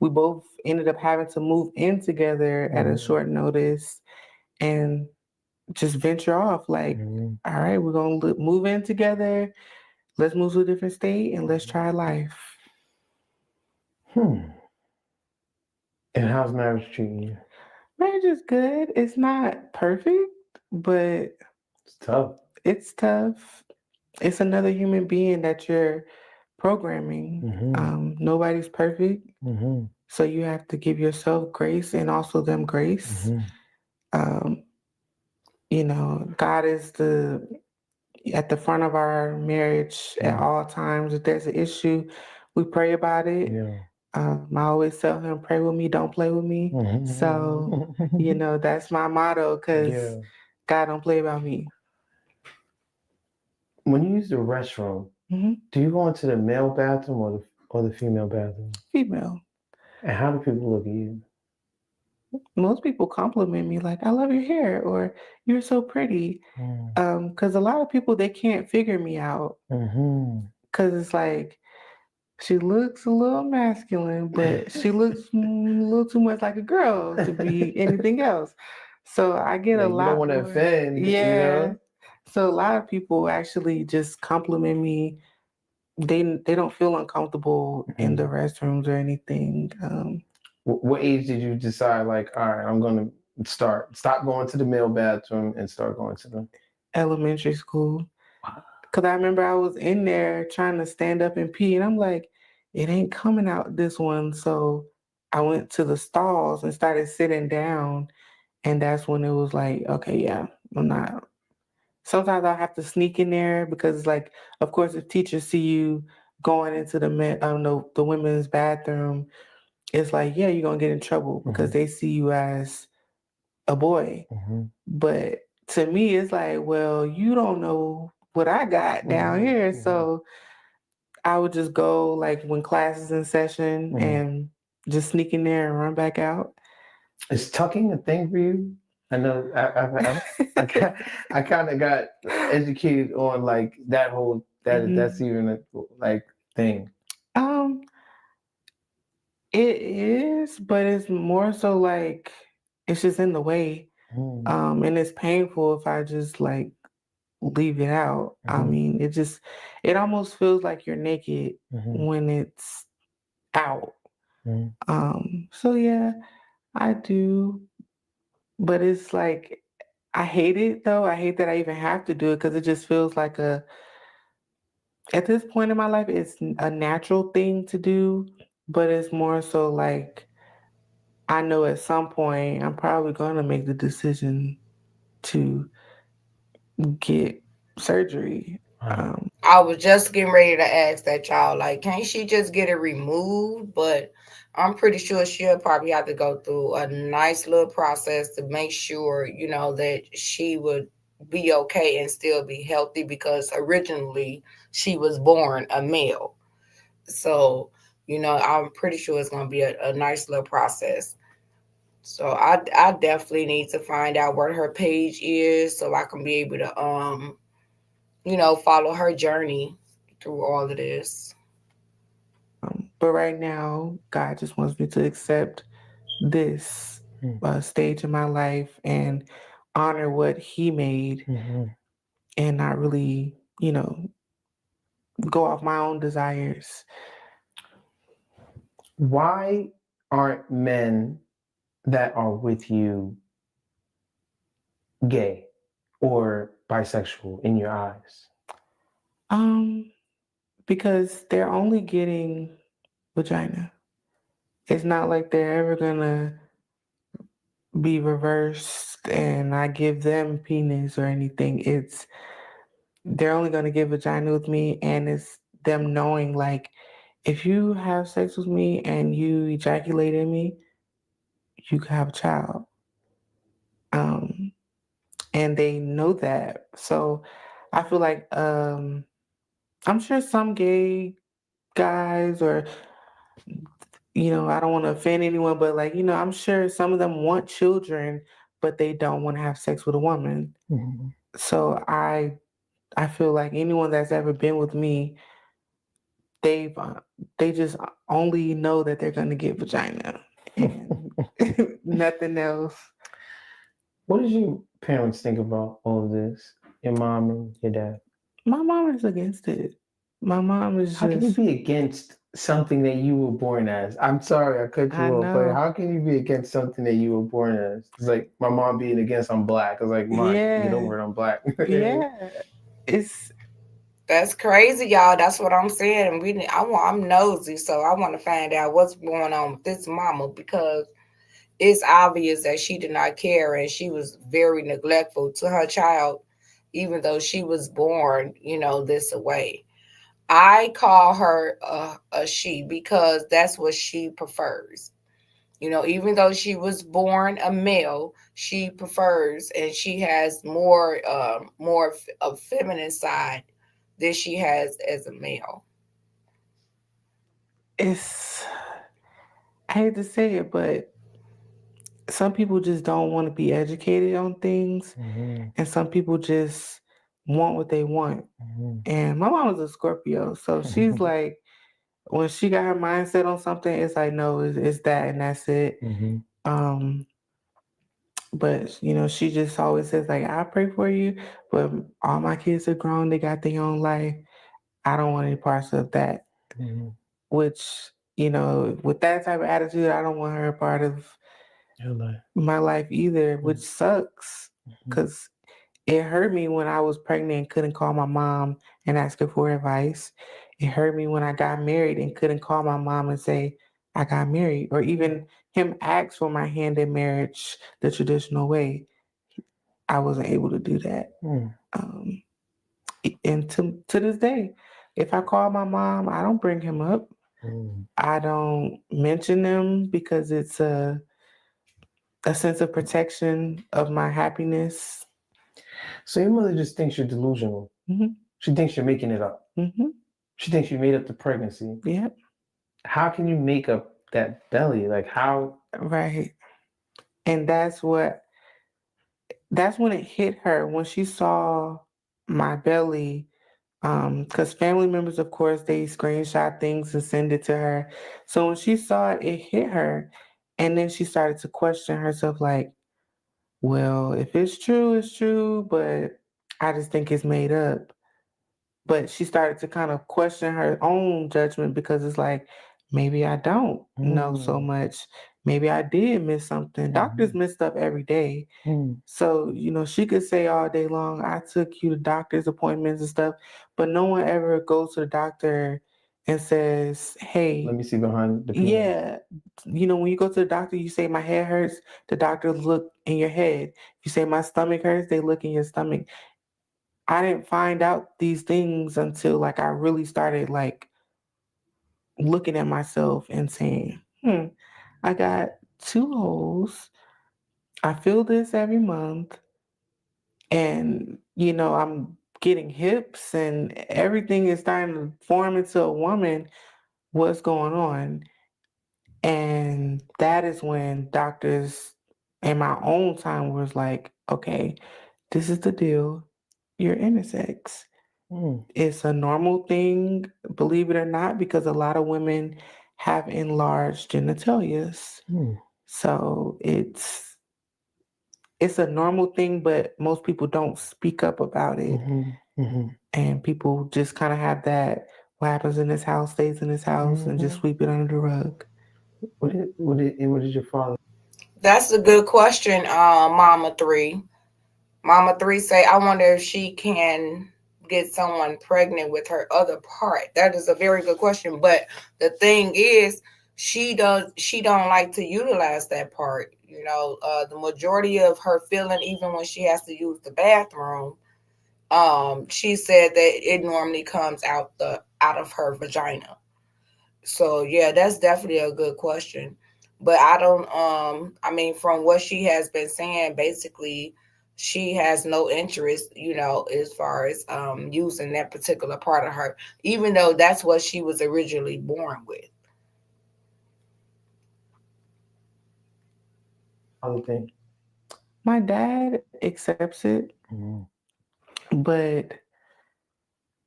We both ended up having to move in together at a short notice and just venture off. Like, all right, we're going to move in together. Let's move to a different state and let's try life. And how's marriage treating you? Marriage is good. It's not perfect, but It's tough. it's tough. It's another human being that you're programming. Nobody's perfect. So you have to give yourself grace and also them grace. Um, God is at the front of our marriage at all times. If there's an issue, we pray about it. Yeah. I always tell him, pray with me, don't play with me. So, that's my motto because God don't play about me. When you use the restroom, do you go into the male bathroom or the female bathroom? Female. And how do people look at you? Most people compliment me like, I love your hair or you're so pretty. Because a lot of people, they can't figure me out. Because it's like, she looks a little masculine, but she looks a little too much like a girl to be anything else. So I get a You lot don't want to more. offend, Yeah. So a lot of people actually just compliment me. They don't feel uncomfortable in the restrooms or anything. What age did you decide, like, all right, I'm going to stop going to the male bathroom and start going to the elementary school? Because I remember I was in there trying to stand up and pee, and I'm like, it ain't coming out this one. So I went to the stalls and started sitting down. And that's when it was like, okay, yeah, I'm not. Sometimes I have to sneak in there because it's like, of course, if teachers see you going into the women's bathroom, it's like, yeah, you're gonna get in trouble because they see you as a boy. But to me, it's like, well, you don't know what I got down here. So I would just go like when class is in session and just sneak in there and run back out. Is tucking a thing for you? I know I kind of got educated on like that whole that's even a like thing. It is, but it's more so like it's just in the way. And it's painful if I just like leave it out. I mean, it almost feels like you're naked when it's out. So yeah, I do, but it's like I hate it though. I hate that I even have to do it because it just feels like at this point in my life, it's a natural thing to do, but it's more so like I know at some point I'm probably going to make the decision to get surgery. I was just getting ready to ask that, y'all. Like, can't she just get it removed? But I'm pretty sure she'll probably have to go through a nice little process to make sure, that she would be okay and still be healthy because originally she was born a male. So, I'm pretty sure it's going to be a nice little process. So I definitely need to find out what her page is so I can be able to follow her journey through all of this. But right now, God just wants me to accept this stage in my life and honor what He made and not really, go off my own desires. Why aren't men that are with you gay or bisexual in your eyes? Because they're only getting vagina. It's not like they're ever gonna be reversed and I give them penis or anything. It's they're only gonna get vagina with me, and it's them knowing like if you have sex with me and you ejaculate in me, you can have a child. And they know that. So I feel like I'm sure some gay guys or I don't want to offend anyone, but like, I'm sure some of them want children, but they don't want to have sex with a woman. So I feel like anyone that's ever been with me, they've they just only know that they're gonna get vagina and nothing else. What did your parents think about all of this? Your mom and your dad? My mom is against it. My mom is How can you just, be against something that you were born as? I'm sorry, I cut I you off, but know. how can you be against something that you were born as? It's like my mom being against I'm black. It's like, Mom, get Yeah, over it, I'm black. yeah. It's That's crazy, y'all. That's what I'm saying. I'm nosy, so I want to find out what's going on with this mama because it's obvious that she did not care and she was very neglectful to her child, even though she was born, this way. I call her a she because that's what she prefers. Even though she was born a male, she prefers and she has more of feminine side than she has as a male. it's I hate to say it, but some people just don't want to be educated on things, and some people just want what they want. And my mom was a Scorpio, so she's like, when she got her mindset on something, it's like, no, it's that and that's it. Um, but she just always says like, I pray for you, but all my kids are grown, they got their own life. I don't want any parts of that. Which, with that type of attitude, I don't want her a part of my life either, which sucks because it hurt me when I was pregnant and couldn't call my mom and ask her for advice. It hurt me when I got married and couldn't call my mom and say, I got married, or even him ask for my hand in marriage the traditional way. I wasn't able to do that. Um, and to this day, if I call my mom, I don't bring him up. I don't mention them because it's a sense of protection of my happiness. So your mother just thinks you're delusional. She thinks you're making it up. She thinks you made up the pregnancy. Yep. How can you make up that belly? Like how? Right. And that's when it hit her when she saw my belly. Because family members, of course, they screenshot things and send it to her. So when she saw it, it hit her. And then she started to question herself, like, well, if it's true, it's true, but I just think it's made up. But she started to kind of question her own judgment because it's like, maybe I don't know so much. Maybe I did miss something. Doctors miss stuff every day. So, she could say all day long, I took you to doctor's appointments and stuff, but no one ever goes to the doctor and says, hey, let me see behind the penis. yeah, when you go to the doctor, you say my head hurts, the doctor look in your head. You say my stomach hurts, they look in your stomach. I didn't find out these things until like I really started like looking at myself and saying, I got 2 holes. I feel this every month. And, I'm getting hips and everything is starting to form into a woman. What's going on? And that is when doctors in my own time was like, okay, this is the deal. You're intersex. It's a normal thing, believe it or not, because a lot of women have enlarged genitalia. So it's a normal thing, but most people don't speak up about it. And people just kind of have that, what happens in this house stays in this house, and just sweep it under the rug. What did your father? That's a good question, Mama 3. Mama 3 say, I wonder if she can get someone pregnant with her other part. That is a very good question. But the thing is, she don't like to utilize that part. The majority of her feeling, even when she has to use the bathroom, she said that it normally comes out of her vagina. So yeah, that's definitely a good question. But I don't I mean, from what she has been saying, basically she has no interest, as far as using that particular part of her, even though that's what she was originally born with. Other thing. My dad accepts it, but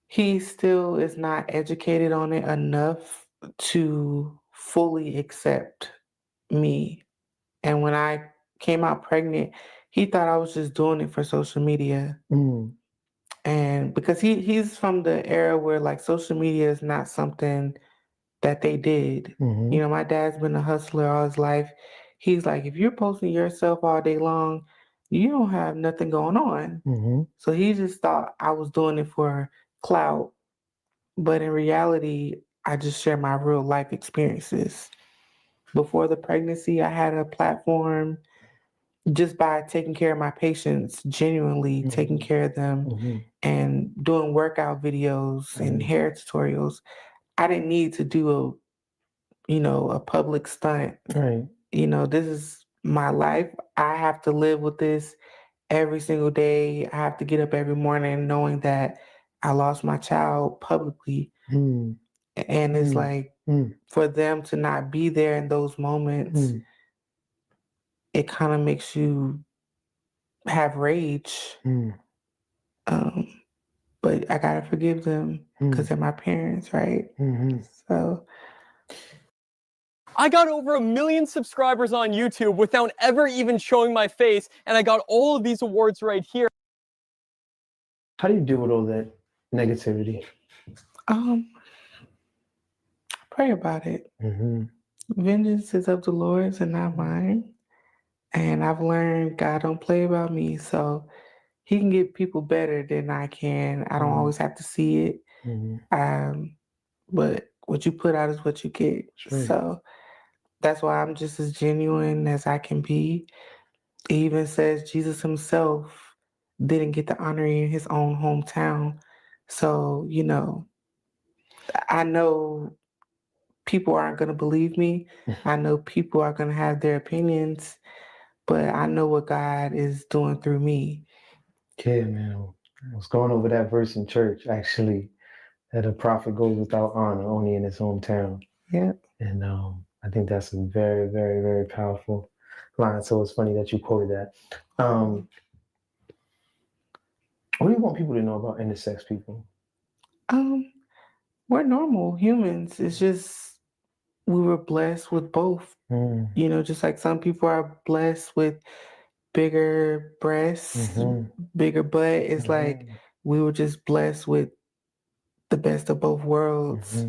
he still is not educated on it enough to fully accept me. And when I came out pregnant, he thought I was just doing it for social media. And because he's from the era where like social media is not something that they did. My dad's been a hustler all his life. He's like, if you're posting yourself all day long, you don't have nothing going on. So he just thought I was doing it for clout. But in reality, I just share my real life experiences. Before the pregnancy, I had a platform just by taking care of my patients, genuinely taking care of them and doing workout videos and hair tutorials. I didn't need to do a public stunt. Right. This is my life. I have to live with this every single day. I have to get up every morning knowing that I lost my child publicly. And it's like for them to not be there in those moments, it kind of makes you have rage. But I gotta forgive them because they're my parents, right? So I got over 1 million subscribers on YouTube without ever even showing my face, and I got all of these awards right here. How do you deal with all that negativity? pray about it. Vengeance is of the Lord's and not mine. And I've learned God don't play about me, so he can get people better than I can. I don't always have to see it. But what you put out is what you get. Right. So that's why I'm just as genuine as I can be. It even says Jesus himself didn't get the honor in his own hometown. So, I know people aren't going to believe me. I know people are going to have their opinions, but I know what God is doing through me. Yeah, man. I was going over that verse in church, actually, that a prophet goes without honor only in his hometown. Yeah. And I think that's a very, very, very powerful line. So it's funny that you quoted that. What do you want people to know about intersex people? We're normal humans. It's just we were blessed with both. Just like some people are blessed with bigger breasts, bigger butt. It's like we were just blessed with the best of both worlds.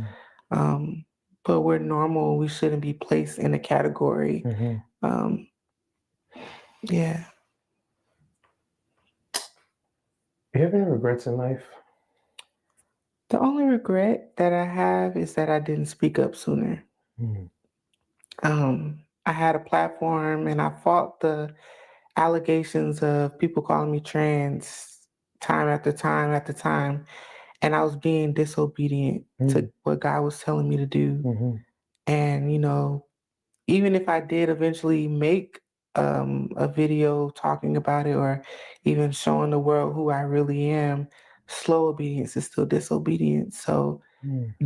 But we're normal. We shouldn't be placed in a category. Yeah. Do you have any regrets in life? The only regret that I have is that I didn't speak up sooner. Mm. I had a platform and I fought the allegations of people calling me trans time after time after time. And I was being disobedient to what God was telling me to do. Mm-hmm. And, even if I did eventually make a video talking about it or even showing the world who I really am, slow obedience is still disobedience. So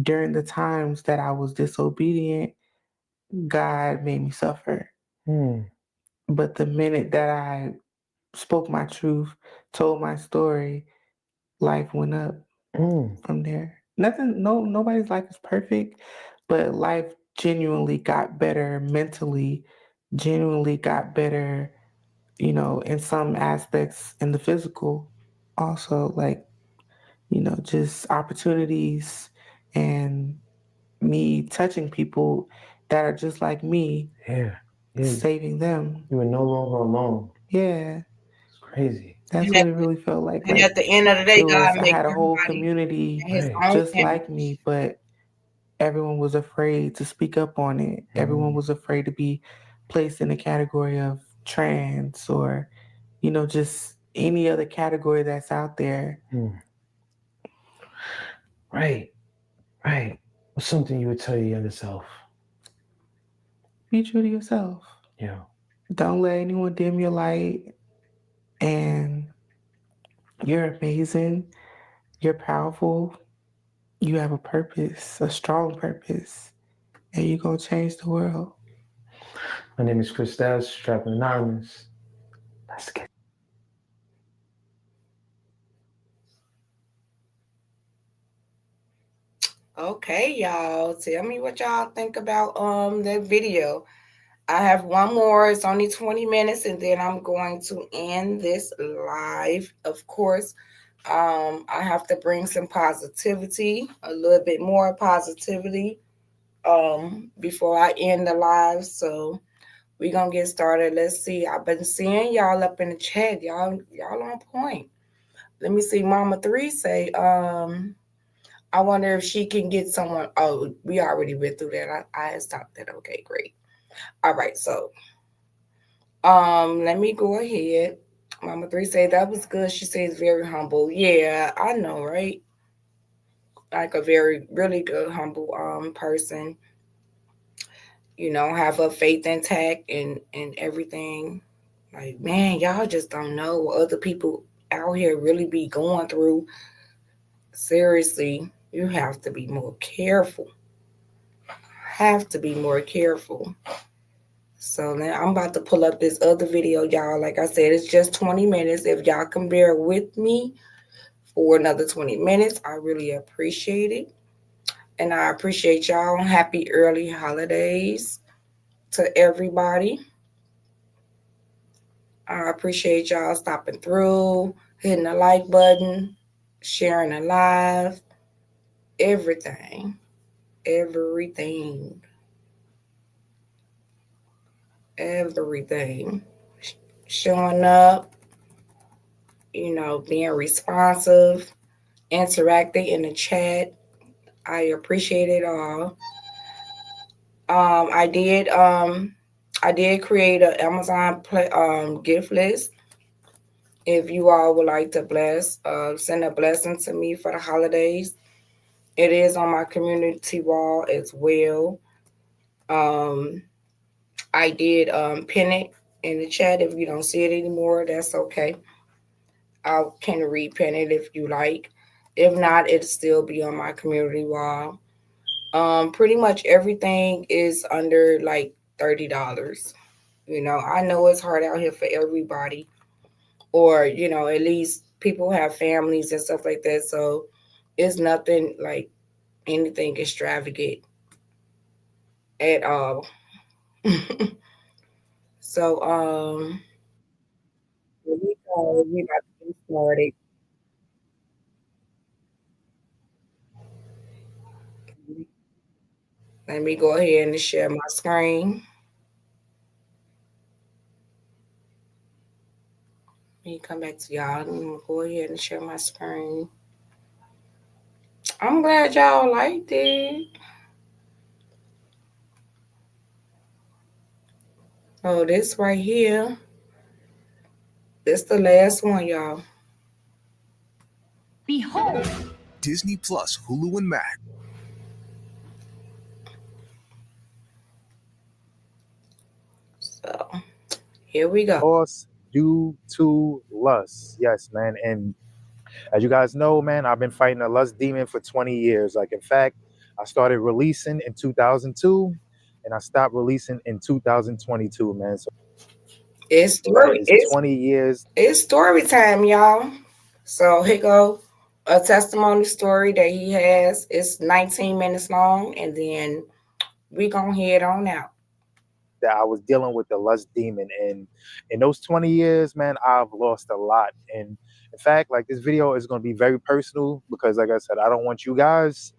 during the times that I was disobedient, God made me suffer. Mm. But the minute that I spoke my truth, told my story, life went up from there. Nobody's life is perfect, but life genuinely got better mentally, genuinely got better, in some aspects in the physical also, like, just opportunities and me touching people that are just like me, Yeah. saving them. You were no longer alone. Yeah. It's crazy. That's And what at, it really felt like. and at Like the end of the day, it God was, I make had a whole everybody community in His Right. own just like image. me, but everyone was afraid to speak up on it. Everyone was afraid to be placed in the category of trans or, just any other category that's out there. Right. Right. What's something you would tell your younger self? Be true to yourself. Yeah. Don't let anyone dim your light. And you're amazing. You're powerful. You have a purpose, a strong purpose, and you're going to change the world. My name is Chris Daz, Trapping Anonymous. Let's get Okay, y'all. Tell me what y'all think about that video. I have one more. It's only 20 minutes, and then I'm going to end this live. Of course, I have to bring some positivity, a little bit more positivity, before I end the live. So we're gonna get started. Let's see. I've been seeing y'all up in the chat. Y'all on point. Let me see. Mama Three say, I wonder if she can get someone. Oh, we already went through that. I stopped that. Okay, great. All right, so let me go ahead. Mama Three say that was good. She says very humble. Yeah, I know, right? Like a very really good humble person. Have her faith intact and everything. Like, man, y'all just don't know what other people out here really be going through. Seriously, you have to be more careful. Have to be more careful. So now I'm about to pull up this other video, y'all. Like I said, it's just 20 minutes. If y'all can bear with me for another 20 minutes, I really appreciate it. And I appreciate y'all. Happy early holidays to everybody. I appreciate y'all stopping through, hitting the like button, sharing the live, everything. Everything. Everything. Showing up, being responsive, interacting in the chat. I appreciate it all. Um, I did um I did create an Amazon gift list. If you all would like to send a blessing to me for the holidays, it is on my community wall as well. Um, I did pin it in the chat. If you don't see it anymore, that's okay. I can repin it if you like. If not, it'll still be on my community wall. Pretty much everything is under like $30. I know it's hard out here for everybody, or at least people have families and stuff like that. So it's nothing like anything extravagant at all. So here we go. We about to get started. Let me go ahead and share my screen. Let me come back to y'all. I'm gonna go ahead and share my screen. I'm glad y'all liked it. Oh, this right here. This the last one, y'all. Behold. Disney Plus, Hulu, and Max. So here we go. Lost due to lust. Yes, man. And as you guys know, man, I've been fighting a lust demon for 20 years. Like, in fact, I started releasing in 2002 and I stopped releasing in 2022, man. So It's that story. is 20 years. It's story time, y'all. So here go a testimony story that he has. It's 19 minutes long, and then we gonna head on out. That I was dealing with the lust demon. And in those 20 years, man, I've lost a lot. And in fact, like, this video is going to be very personal because, like I said, I don't want you guys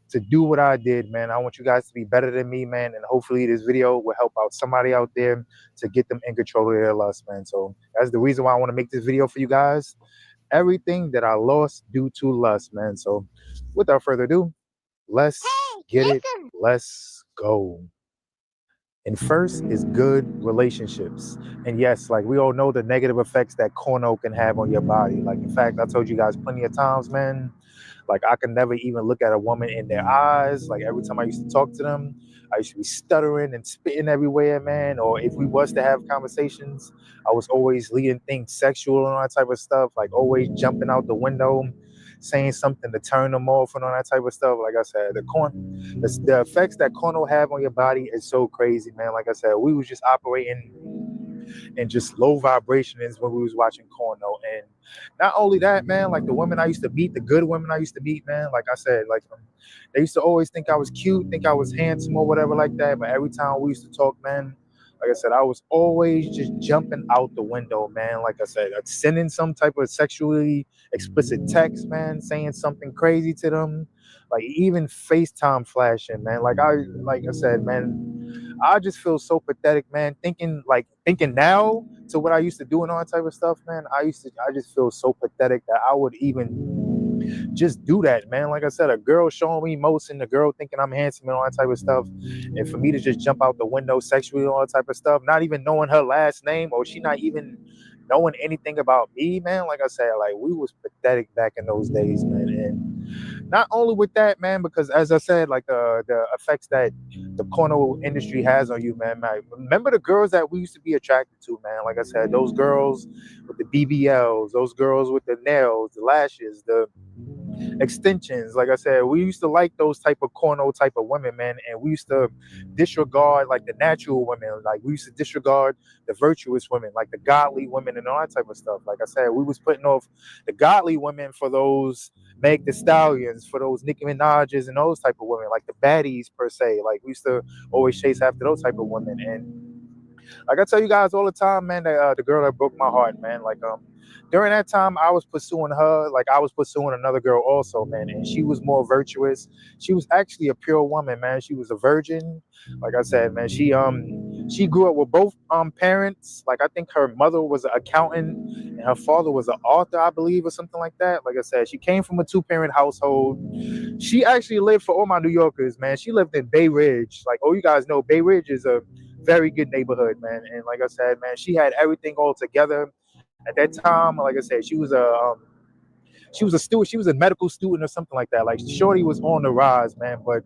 to do what I did, man. I want you guys to be better than me, man. And hopefully this video will help out somebody out there to get them in control of their lust, man. So that's the reason why I want to make this video for you guys. Everything that I lost due to lust, man. So without further ado, let's get it. Let's go. And first is good relationships. And yes, like, we all know the negative effects that corno can have on your body. Like, in fact, I told you guys plenty of times, man, like, I could never even look at a woman in their eyes. Like, every time I used to talk to them, I used to be stuttering and spitting everywhere, man. Or if we was to have conversations, I was always leading things sexual and all that type of stuff. Like, always jumping out the window, saying something to turn them off and all that type of stuff. Like I said, the effects that corno have on your body is so crazy, man. Like I said, we was just operating and just low vibrations when we was watching Corno. And not only that, man, like, the women I used to meet, the good women I used to meet, man, like I said, like, they used to always think I was cute, think I was handsome or whatever like that. But every time we used to talk, man, like I said, I was always just jumping out the window, man. Like I said, sending some type of sexually explicit text, man, saying something crazy to them, like even FaceTime flashing, man. Like I said, man, I just feel so pathetic, man. Thinking now to what I used to do and all that type of stuff, man. I just feel so pathetic that I would even just do that, man. Like I said, a girl showing me emotion, the girl thinking I'm handsome and all that type of stuff, and for me to just jump out the window sexually and all that type of stuff, not even knowing her last name, or she not even knowing anything about me, man. Like I said, like, we was pathetic back in those days, man. And not only with that, man, because as I said, like, the effects that the porno industry has on you, man. Remember the girls that we used to be attracted to, man. Like I said, those girls with the BBLs, those girls with the nails, the lashes, the extensions. Like I said, we used to like those type of corno type of women, man. And we used to disregard, like, the natural women. Like, we used to disregard the virtuous women, like the godly women and all that type of stuff. Like I said, we was putting off the godly women for those Meg the Stallions, for those Nicki Minaj's and those type of women, like the baddies per se. Like, we used to always chase after those type of women. And like I tell you guys all the time, man, that the girl that broke my heart, man, like, during that time I was pursuing her, like I was pursuing another girl also, man, and she was more virtuous. She was actually a pure woman, man. She was a virgin. Like I said, man, she grew up with both parents. Like, I think her mother was an accountant and her father was an author, I believe, or something like that. Like I said, she came from a two-parent household. She actually lived, for all my New Yorkers, man, she lived in Bay Ridge. Like, oh, you guys know Bay Ridge is a very good neighborhood, man. And like I said, man, she had everything all together at that time. Like I said, she was a student. She was a medical student or something like that. Like, shorty was on the rise, man. But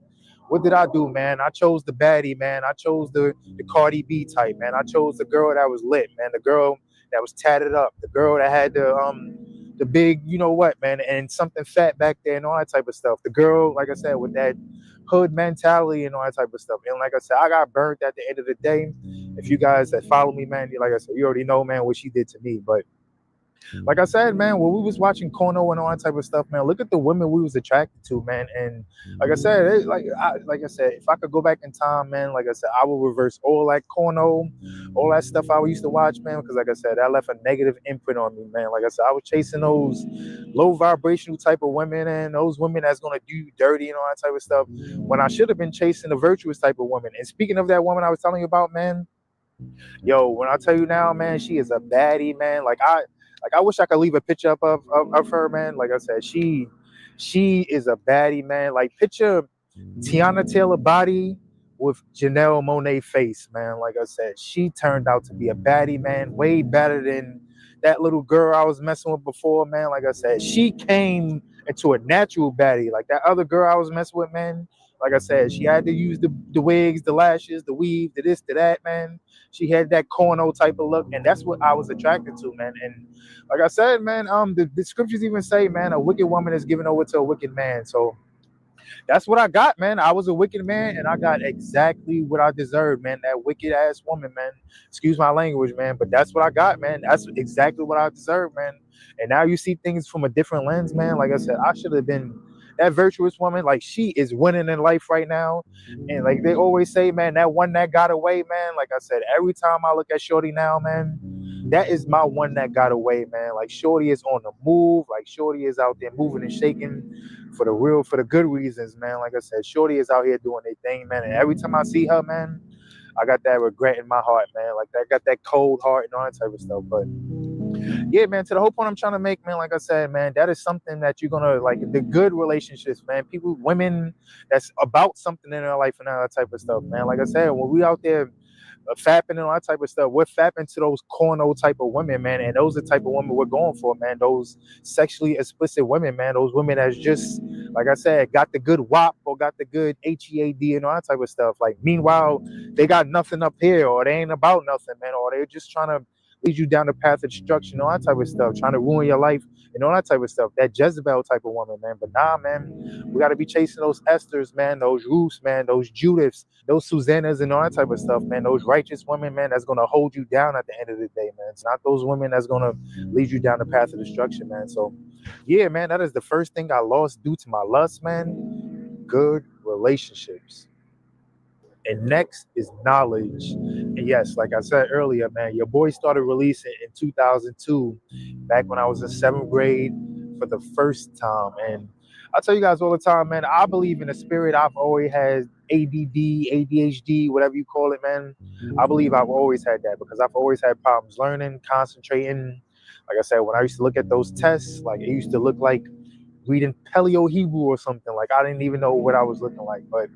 what did I do, man? I chose the baddie, man. I chose the Cardi B type, man. I chose the girl that was lit, man. The girl that was tatted up. The girl that had the big, you know what, man, and something fat back there and all that type of stuff. The girl, like I said, with that hood mentality and all that type of stuff. And like I said, I got burnt at the end of the day. If you guys that follow me, man, like I said, you already know, man, what she did to me. But like I said, man, when we was watching Kono and all that type of stuff, man, look at the women we was attracted to, man. And like I said, like I said, if I could go back in time, man, like I said, I would reverse all that Kono, all that stuff I used to watch, man, because like I said, that left a negative imprint on me, man. Like I said, I was chasing those low vibrational type of women and those women that's gonna do you dirty and all that type of stuff, when I should have been chasing the virtuous type of woman. And speaking of that woman I was telling you about, man, yo, when I tell you now, man, she is a baddie, man. Like I wish I could leave a picture up of her, man. Like I said, she She is a baddie, man. Like picture Tiana Taylor body with Janelle Monáe face, man. Like I said, she turned out to be a baddie, man. Way better than that little girl I was messing with before, man. Like I said, she came into a natural baddie. Like that other girl I was messing with, man. Like I said, she had to use the wigs, the lashes, the weave, the this, the that, man. She had that corno type of look, and that's what I was attracted to, man. And like I said, man, the scriptures even say, man, a wicked woman is given over to a wicked man. So that's what I got, man. I was a wicked man, and I got exactly what I deserved, man. That wicked ass woman, man. Excuse my language, man, but that's what I got, man. That's exactly what I deserve, man. And now you see things from a different lens, man. Like I said, I should have been that virtuous woman. Like she is winning in life right now, and like they always say, man, that one that got away, man. Like I said, every time I look at Shorty now, man, that is my one that got away, man. Like Shorty is on the move. Like Shorty is out there moving and shaking for the good reasons, man. Like I said, Shorty is out here doing their thing, man. And every time I see her, man, I got that regret in my heart, man. Like I got that cold heart and all that type of stuff. But yeah, man, to the whole point I'm trying to make, man, like I said, man, that is something that you're gonna like the good relationships, man. People, women that's about something in their life and all that type of stuff, man. Like I said, when we out there fapping and all that type of stuff, we're fapping to those corno type of women, man, and those are the type of women we're going for, man. Those sexually explicit women, man. Those women that's just, like I said, got the good WAP or got the good HEAD and all that type of stuff. Like, meanwhile, they got nothing up here, or they ain't about nothing, man, or they're just trying to lead you down the path of destruction, all that type of stuff, trying to ruin your life and all that type of stuff. That Jezebel type of woman, man. But nah, man, we got to be chasing those Esthers, man, those Ruths, man, those Judiths, those Susannas and all that type of stuff, man. Those righteous women, man, that's going to hold you down at the end of the day, man. It's not those women that's going to lead you down the path of destruction, man. So, yeah, man, that is the first thing I lost due to my lust, man. Good relationships. And next is knowledge. And yes, like I said earlier, man, your boy started releasing in 2002, back when I was in 7th grade for the first time. And I tell you guys all the time, man, I believe in the spirit. I've always had ADD, ADHD, whatever you call it, man. I believe I've always had that because I've always had problems learning, concentrating. Like I said, when I used to look at those tests, like it used to look like reading Paleo Hebrew or something. Like I didn't even know what I was looking like. But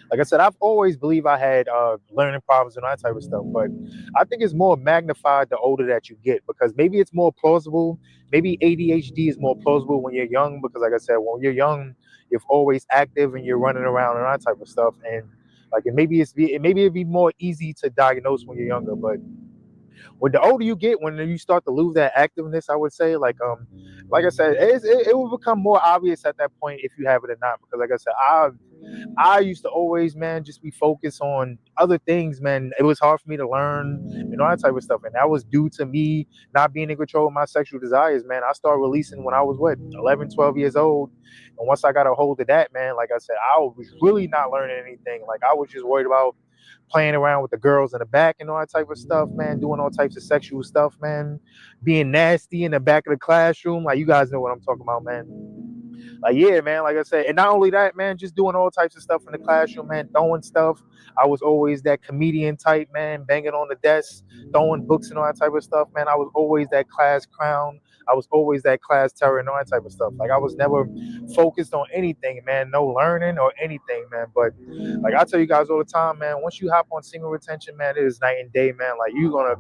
like I said, I've always believed I had learning problems and that type of stuff, but I think it's more magnified the older that you get because maybe it's more plausible. Maybe ADHD is more plausible when you're young because, like I said, when you're young, you're always active and you're running around and that type of stuff. And like, maybe it'd be more easy to diagnose when you're younger, but when the older you get, when you start to lose that activeness, I would say, like I said, it will become more obvious at that point if you have it or not. Because, like I said, I used to always, man, just be focused on other things, man. It was hard for me to learn and all that type of stuff. And that was due to me not being in control of my sexual desires, man. I started releasing when I was, 11, 12 years old. And once I got a hold of that, man, like I said, I was really not learning anything. Like, I was just worried about playing around with the girls in the back and all that type of stuff, man, doing all types of sexual stuff, man, being nasty in the back of the classroom. Like, you guys know what I'm talking about, man. Like, yeah, man, like I said, and not only that, man, just doing all types of stuff in the classroom, man, throwing stuff. I was always that comedian type, man, banging on the desk, throwing books and all that type of stuff, man. I was always that class clown. I was always that class terror and all that type of stuff. Like, I was never focused on anything, man, no learning or anything, man. But like I tell you guys all the time, man, once you hop on single retention, man, it is night and day, man. Like, you're gonna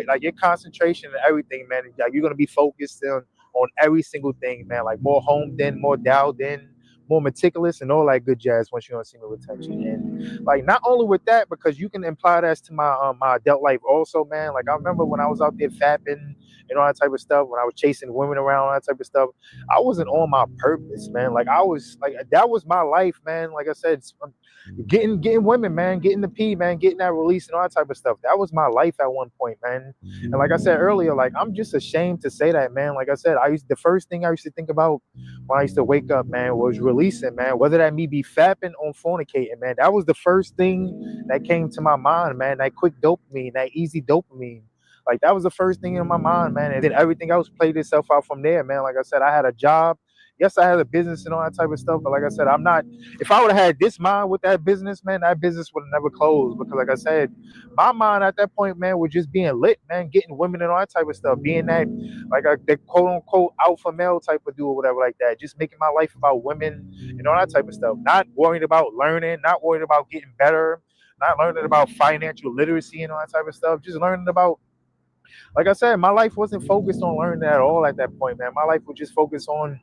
like your concentration and everything, man. Like, you're gonna be focused on every single thing, man. Like, more homed in, more dialed in, more meticulous, and all that good jazz once you're on single retention. And like, not only with that, because you can apply that to my adult life also, man. Like, I remember when I was out there fapping and all that type of stuff, when I was chasing women around, all that type of stuff, I wasn't on my purpose, man. Like, I was like, that was my life, man. Like I said, getting women, man, getting the pee, man, getting that release and all that type of stuff. That was my life at one point, man. And like I said earlier, like, I'm just ashamed to say that, man. Like I said, the first thing I used to think about when I used to wake up, man, was releasing, man. Whether that me be fapping or fornicating, man. That was the first thing that came to my mind, man. That quick dopamine, that easy dopamine. Like, that was the first thing in my mind, man. And then everything else played itself out from there, man. Like I said, I had a job. yes, I had a business and all that type of stuff, but like I said, I'm not. If I would have had this mind with that business, man, that business would have never closed, because like I said, my mind at that point, man, was just being lit, man, getting women and all that type of stuff, being that like the quote unquote alpha male type of dude or whatever like that, just making my life about women and all that type of stuff. Not worrying about learning, not worrying about getting better, not learning about financial literacy and all that type of stuff. Just learning about, like I said, my life wasn't focused on learning at all at that point, man. My life was just focused on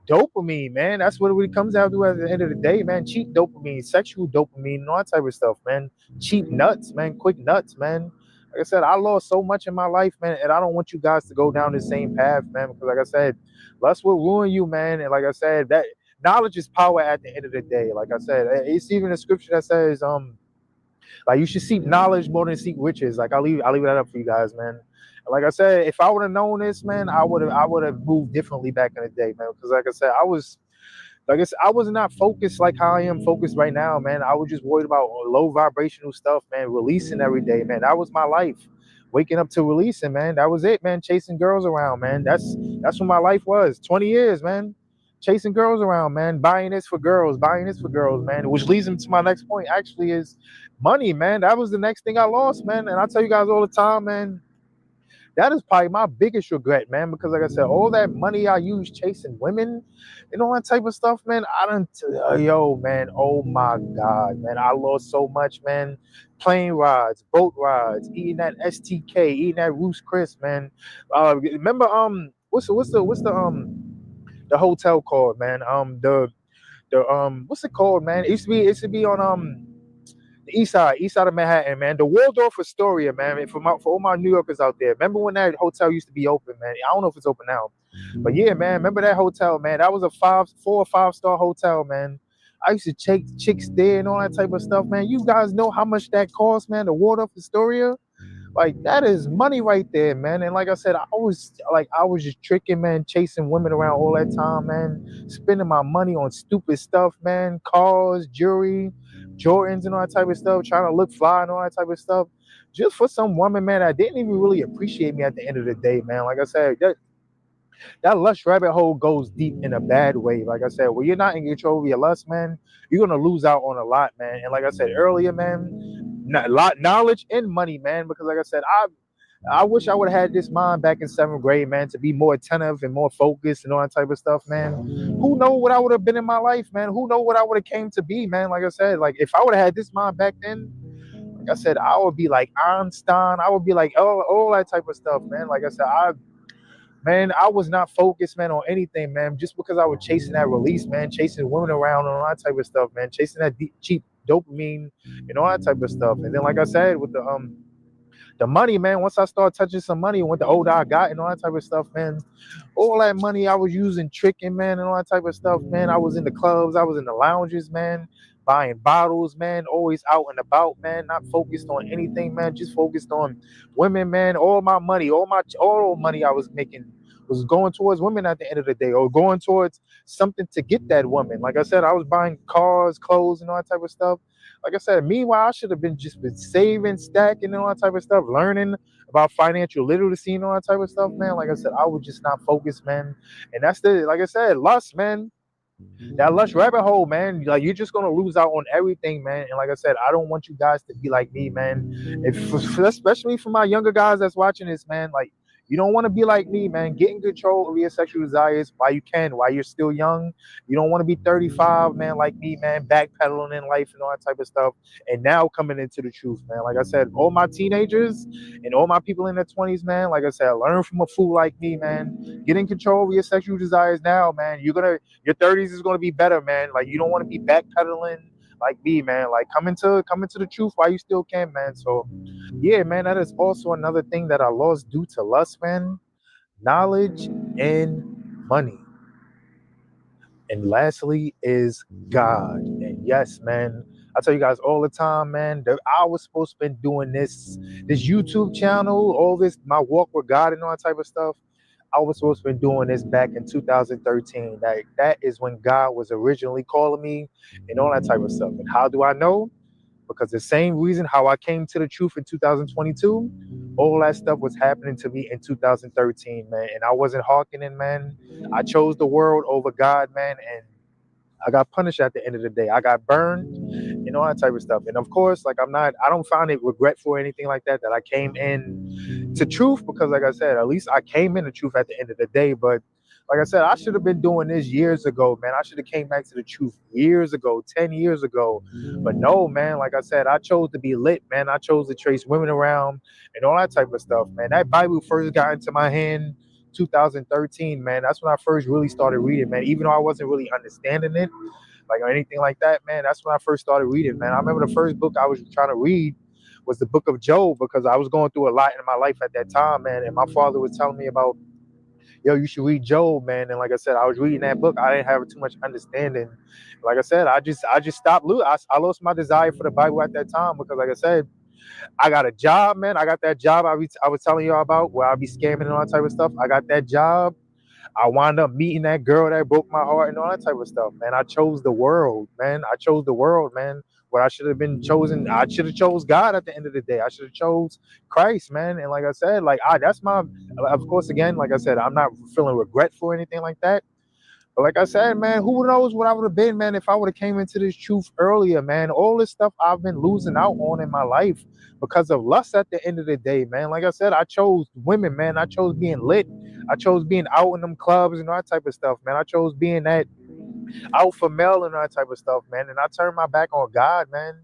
dopamine, man. That's what it really comes down to at the end of the day, man. Cheap dopamine, sexual dopamine, and all that type of stuff, man. Cheap nuts, man. Quick nuts, man. Like I said, I lost so much in my life, man, and I don't want you guys to go down the same path, man, because like I said, lust will ruin you, man. And like I said, that knowledge is power at the end of the day. Like I said, it's even a scripture that says, like you should seek knowledge more than seek riches. Like I'll leave that up for you guys, man. And like I said, if I would have known this, man, I would have moved differently back in the day, man. Because like I said, I was not focused like how I am focused right now, man. I was just worried about low vibrational stuff, man. Releasing every day, man. That was my life. Waking up to releasing, man. That was it, man. Chasing girls around, man. That's what my life was. 20 years, man. Chasing girls around, man. Buying this for girls, man. Which leads them to my next point, actually, is money, man. That was the next thing I lost, man. And I tell you guys all the time, man, that is probably my biggest regret, man, because like I said, all that money I used chasing women and all that type of stuff, man, yo, man, oh my God, man, I lost so much, man. Plane rides, boat rides, eating that STK, eating that Roost Chris, man. Remember, what's the hotel called, man? What's it called, man? It used to be on the east side of Manhattan, man. The Waldorf Astoria, man. For all my New Yorkers out there, remember when that hotel used to be open, man? I don't know if it's open now, but yeah, man. Remember that hotel, man? That was a 4 or 5 star hotel, man. I used to take chicks there and all that type of stuff, man. You guys know how much that cost, man? The Waldorf Astoria. Like that is money right there, man. And like I said, I was just tricking, man, chasing women around all that time, man, spending my money on stupid stuff, man, cars, jewelry, Jordans and all that type of stuff, trying to look fly and all that type of stuff, just for some woman, man, that didn't even really appreciate me at the end of the day, man. Like I said, that lust rabbit hole goes deep in a bad way. Like I said, when you're not in control of your lust, man, you're gonna lose out on a lot, man. And like I said earlier, man, knowledge and money, man. Because like I said, I wish I would have had this mind back in 7th grade, man, to be more attentive and more focused and all that type of stuff, man. Who know what I would have been in my life, man? Who know what I would have came to be, man? Like I said, like if I would have had this mind back then, like I said, I would be like Einstein. I would be like all that type of stuff, man. Like I said, I was not focused, man, on anything, man, just because I was chasing that release, man, chasing women around and all that type of stuff, man, chasing that cheap dopamine and all that type of stuff. And then, like I said, with the money, man, once I started touching some money, when the older I got and all that type of stuff, man, all that money I was using tricking, man, and all that type of stuff, man. I was in the clubs, I was in the lounges, man, buying bottles, man, always out and about, man, not focused on anything, man, just focused on women, man. All my money, all money I was making was going towards women at the end of the day, or going towards something to get that woman. Like I said, I was buying cars, clothes, and all that type of stuff. Like I said, meanwhile, I should have been saving, stacking, and all that type of stuff, learning about financial literacy and all that type of stuff, man. Like I said, I was just not focused, man. And that's like I said, lust, man. That lust rabbit hole, man. Like you're just gonna lose out on everything, man. And like I said, I don't want you guys to be like me, man. Especially for my younger guys that's watching this, man. Like you don't want to be like me, man. Get in control of your sexual desires while you can, while you're still young. You don't want to be 35, man, like me, man, backpedaling in life and all that type of stuff. And now coming into the truth, man. Like I said, all my teenagers and all my people in their 20s, man, like I said, learn from a fool like me, man. Get in control of your sexual desires now, man. Your 30s is gonna be better, man. Like you don't want to be backpedaling like me, man. Like come into the truth while you still can, man. So yeah, man, that is also another thing that I lost due to lust, man. Knowledge and money. And lastly is God. And yes, man, I tell you guys all the time, man, that I was supposed to be doing this YouTube channel, all this, my walk with God and all that type of stuff. I was supposed to be doing this back in 2013. That is when God was originally calling me and all that type of stuff. And how do I know? because the same reason how I came to the truth in 2022, all that stuff was happening to me in 2013, man. And I wasn't hearkening, man. I chose the world over God, man, and I got punished at the end of the day. I got burned, all that type of stuff. And of course, like I don't find it regretful or anything like that I came in to truth, because like I said, at least I came in the truth at the end of the day. But like I said, I should have been doing this years ago, man. I should have came back to the truth years ago, 10 years ago. But no, man, like I said, I chose to be lit, man. I chose to chase women around and all that type of stuff, man. That Bible first got into my hand 2013, man. That's when I first really started reading, man. Even though I wasn't really understanding it, like, or anything like that, man. That's when I first started reading, man. I remember the first book I was trying to read was the book of Job, because I was going through a lot in my life at that time, man. And my father was telling me about, yo, you should read Job, man. And like I said, I was reading that book. I didn't have too much understanding. Like I said, I just stopped. I lost my desire for the Bible at that time, because like I said, I got a job, man. I got that job I was telling y'all about, where I be scamming and all that type of stuff. I got that job. I wound up meeting that girl that broke my heart and all that type of stuff, man. I chose the world, man. I chose the world, man. What I should have been chosen, I should have chose God at the end of the day. I should have chose Christ, man. And like I said, like that's my, of course, again, like I said, I'm not feeling regretful or anything like that. But like I said, man, who knows what I would have been, man, if I would have came into this truth earlier, man. All this stuff I've been losing out on in my life because of lust at the end of the day, man. Like I said, I chose women, man. I chose being lit. I chose being out in them clubs and all that type of stuff, man. I chose being that alpha male and all that type of stuff, man. And I turned my back on God, man.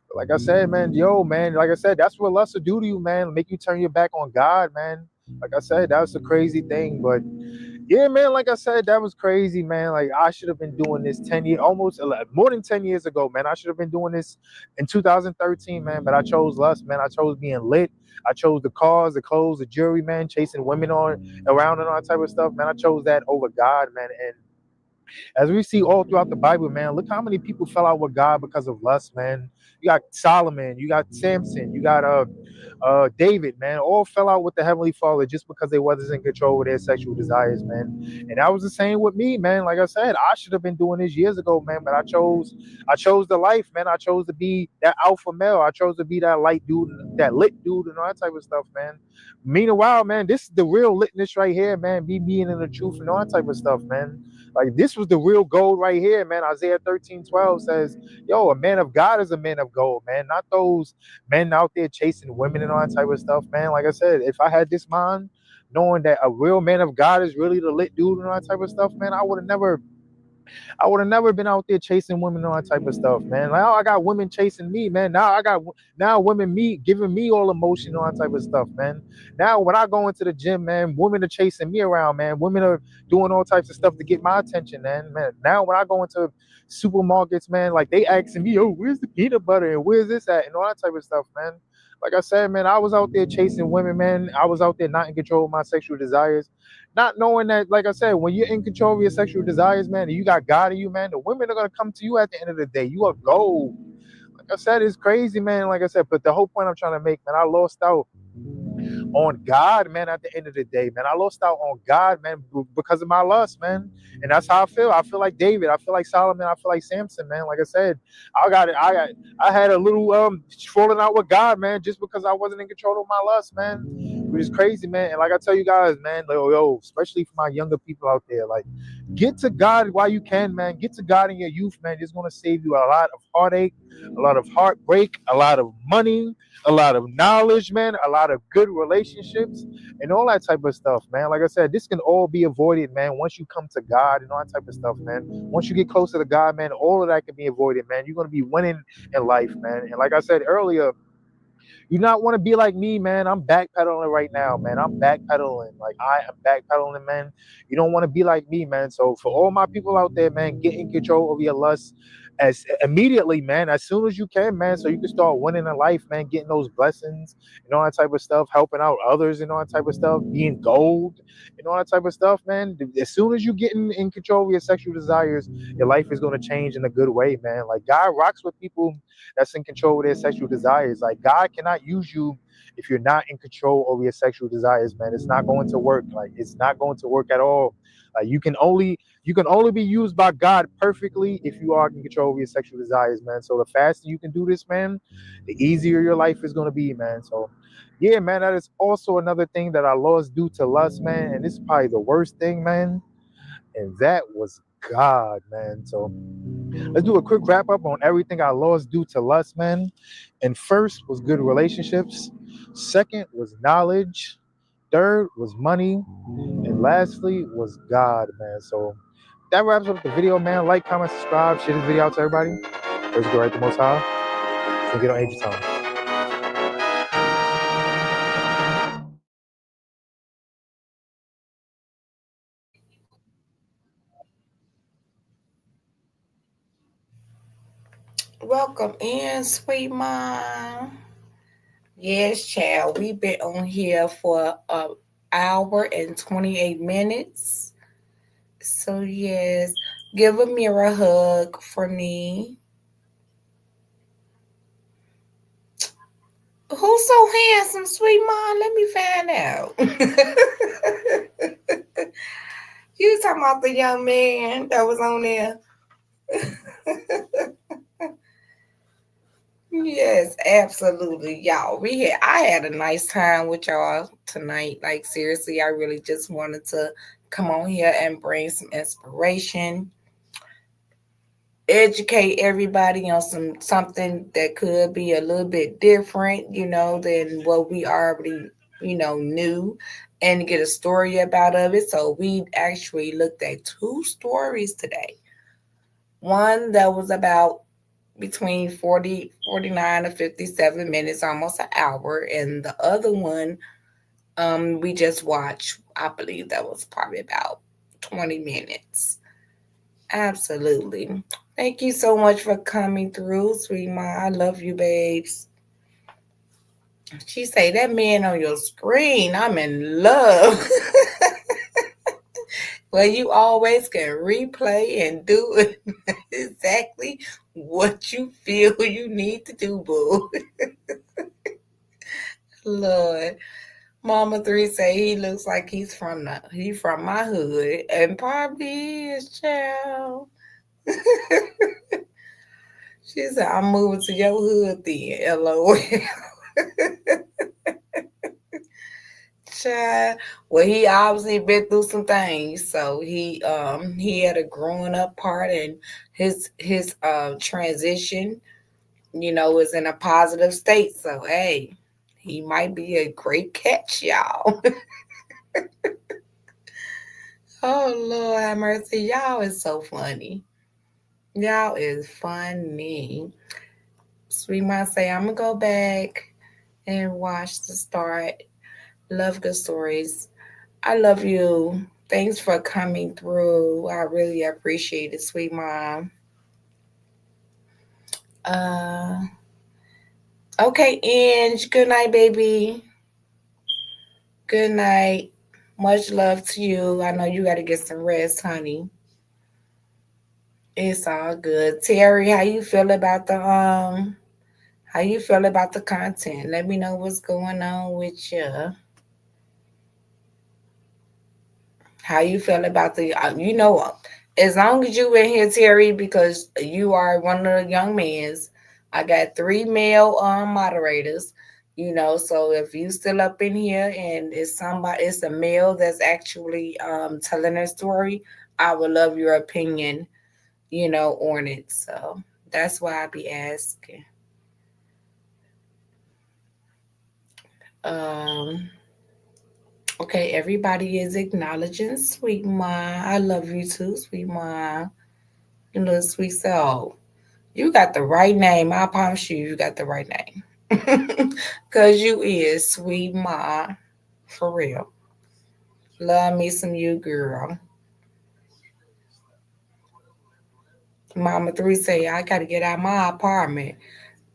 But like I said, man, man, like I said, that's what lust will do to you, man. Make you turn your back on God, man. Like I said, that was a crazy thing, but yeah, man, like I said, that was crazy, man. Like, I should have been doing this 10 years, almost more than 10 years ago, man. I should have been doing this in 2013, man. But I chose lust, man. I chose being lit. I chose the cars, the clothes, the jewelry, man, chasing women around and all that type of stuff, man. I chose that over God, man. And as we see all throughout the Bible, man, look how many people fell out with God because of lust, man. You got Solomon, you got Samson, you got David, man, all fell out with the Heavenly Father just because they wasn't in control of their sexual desires, man. And that was the same with me, man. Like I said, I should have been doing this years ago, man, but I chose the life, man. I chose to be that alpha male. I chose to be that light dude, that lit dude, and all that type of stuff, man. Meanwhile, man, this is the real litness right here, man. Be being in the truth and all that type of stuff, man. Like, this was the real gold right here, man. Isaiah 13:12 says, yo, a man of God is a man of gold, man. Not those men out there chasing women and all that type of stuff, man. Like I said, if I had this mind, knowing that a real man of God is really the lit dude and all that type of stuff, man, I would have never been out there chasing women and all that type of stuff, man. Now I got women chasing me, man. Now women giving me all emotion and all that type of stuff, man. Now when I go into the gym, man, women are chasing me around, man. Women are doing all types of stuff to get my attention, man. Now when I go into supermarkets, man, like they asking me, oh, where's the peanut butter and where's this at and all that type of stuff, man. Like I said, man, I was out there chasing women, man. I was out there not in control of my sexual desires. Not knowing that, like I said, when you're in control of your sexual desires, man, and you got God in you, man, the women are going to come to you at the end of the day. You are gold. Like I said, it's crazy, man. Like I said, but the whole point I'm trying to make, man, I lost out on God, man, at the end of the day, man. I lost out on God, man, because of my lust, man. And that's how I feel. I feel like David. I feel like Solomon. I feel like Samson, man. Like I said, I had a little falling out with God, man, just because I wasn't in control of my lust, man. Which is crazy, man. And like I tell you guys, man, yo, especially for my younger people out there, like, get to God while you can, man. Get to God in your youth, man. It's going to save you a lot of heartache, a lot of heartbreak, a lot of money, a lot of knowledge, man, a lot of good relationships, and all that type of stuff, man. Like I said, this can all be avoided, man, once you come to God and all that type of stuff, man. Once you get closer to God, man, all of that can be avoided, man. You're going to be winning in life, man. And like I said earlier, you not want to be like me, man. I'm backpedaling right now, man. I'm backpedaling. Like, I am backpedaling, man. You don't want to be like me, man. So for all my people out there, man, get in control of your lust as immediately, man, as soon as you can, man, so you can start winning in life, man, getting those blessings and all that type of stuff, helping out others and all that type of stuff, being gold and all that type of stuff, man. As soon as you get in control of your sexual desires, your life is going to change in a good way, man. Like, God rocks with people that's in control of their sexual desires. Like, God cannot use you if you're not in control over your sexual desires, man, it's not going to work. Like, it's not going to work at all. Like, you can only be used by God perfectly if you are in control of your sexual desires, man. So the faster you can do this, man, the easier your life is gonna be, man. So yeah, man, that is also another thing that I lost due to lust, man. And this is probably the worst thing, man. And that was God, man. So let's do a quick wrap up on everything I lost due to lust, man. And first was good relationships. Second was knowledge. Third was money. And lastly was God, man. So that wraps up the video, man. Like, comment, subscribe, share this video out to everybody. Praise God, right the Most High. So get on Angel Time. Welcome in, sweet mom. Yes, child. We've been on here for an hour and 28 minutes. So, yes, give a mirror hug for me. Who's so handsome, sweet mom? Let me find out. You talking about the young man that was on there? Yes, absolutely, y'all. I had a nice time with y'all tonight. Like, seriously, I really just wanted to come on here and bring some inspiration, educate everybody on something that could be a little bit different, than what we already, knew, and get a story about of it. So we actually looked at two stories today. One that was about between 49 to 57 minutes, almost an hour. And the other one, we just watched, I believe that was probably about 20 minutes. Absolutely. Thank you so much for coming through, sweet ma. I love you, babes. She say, that man on your screen, I'm in love. Well, you always can replay and do it exactly what you feel you need to do, boo. Lord. Mama Three say he looks like he from my hood, and probably is, child. She said, I'm moving to your hood then, LOL. Child. Well, he obviously been through some things, so he had a growing up part, and his transition, is in a positive state. So hey, he might be a great catch, y'all. Oh Lord have mercy, y'all is so funny. Y'all is funny. Sweet Mom say, I'm gonna go back and watch the start. Love the stories. I love you. Thanks for coming through. I really appreciate it, sweet mom. Uh, okay, Ange. Good night, baby. Good night. Much love to you. I know you got to get some rest, honey. It's all good. Terry, how you feel about the content? Let me know what's going on with you. How you feel about as long as you in here, Terry, because you are one of the young men's. I got three male moderators, so if you still up in here and it's a male that's actually telling their story, I would love your opinion, on it. So that's why I be asking. Um Okay, everybody is acknowledging Sweet Ma. I love you too, Sweet Ma. You little sweet soul. You got the right name. I promise you got the right name. Because you is Sweet Ma. For real. Love me some you, girl. Mama 3 say, I got to get out my apartment.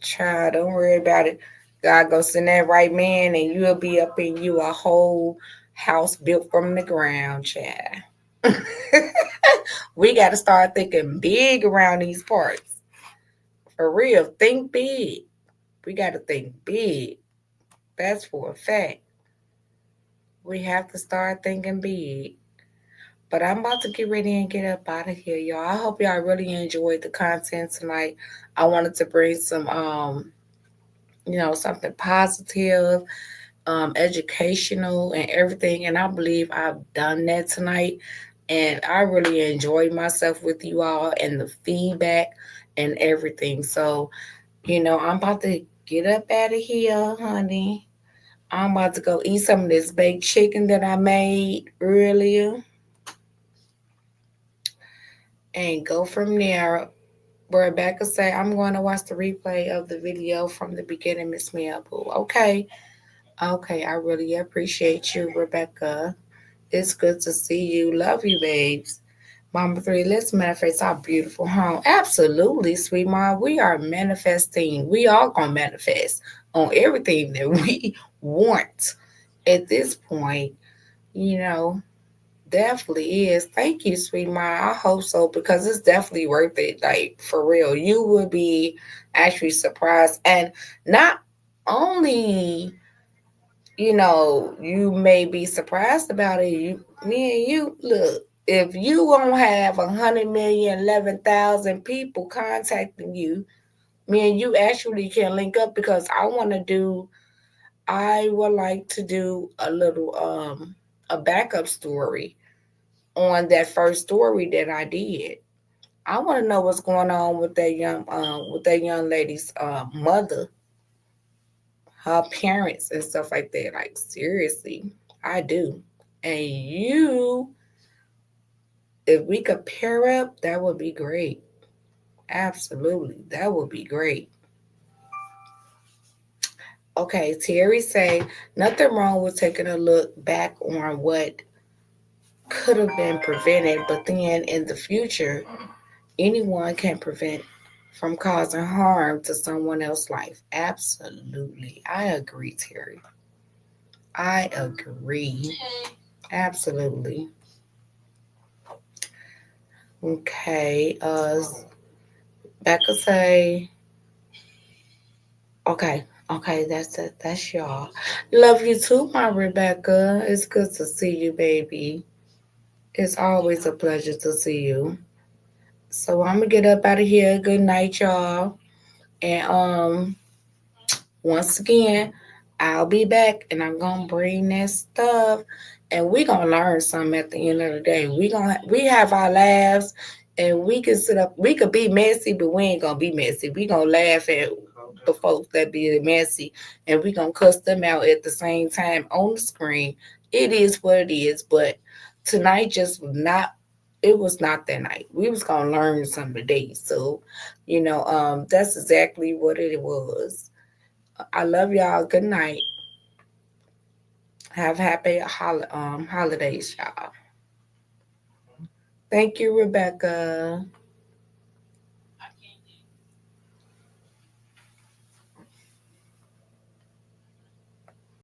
Child, don't worry about it. God go send that right man and you'll be up in you a whole house built from the ground, child. We got to start thinking big around these parts. For real, think big. We got to think big. That's for a fact. We have to start thinking big. But I'm about to get ready and get up out of here, y'all. I hope y'all really enjoyed the content tonight. I wanted to bring some something positive, educational and everything. And I believe I've done that tonight. And I really enjoyed myself with you all and the feedback and everything. So, I'm about to get up out of here, honey. I'm about to go eat some of this baked chicken that I made earlier and go from there. Where Rebecca say, I'm going to watch the replay of the video from the beginning, Miss Mabel. Okay. Okay, I really appreciate you, Rebecca. It's good to see you. Love you, babes. Mama Three, let's manifest our beautiful home. Absolutely, sweet mom. We are manifesting. We all gonna manifest on everything that we want at this point. You know, definitely is. Thank you, sweet mom. I hope so because it's definitely worth it. Like for real, you will be actually surprised, and not only you may be surprised about it. Me and you, look, if you won't have 100,011,000 people contacting you, me and you actually can link up because I would like to do a backup story on that first story that I did. I want to know what's going on with that young lady's mother, her parents and stuff like that. Like seriously, I do. And if we could pair up, that would be great. Absolutely, that would be great. Okay, Terry say nothing wrong with taking a look back on what could have been prevented, but then in the future, anyone can prevent from causing harm to someone else's life. Absolutely, I agree, Terry. I agree. Absolutely. Okay. Becca say, okay, okay, that's it. That's y'all. Love you too, my Rebecca. It's good to see you, baby. It's always a pleasure to see you. So I'm gonna get up out of here. Good night, y'all. And once again, I'll be back and I'm gonna bring that stuff and we gonna learn something at the end of the day. We have our laughs and we can sit up, we could be messy, but we ain't gonna be messy. We gonna laugh at the folks that be messy and we gonna cuss them out at the same time on the screen. It is what it is, but tonight just was not it was not that night. We was gonna learn some today. So, that's exactly what it was. I love y'all. Good night. Have happy holidays, y'all. Thank you, Rebecca.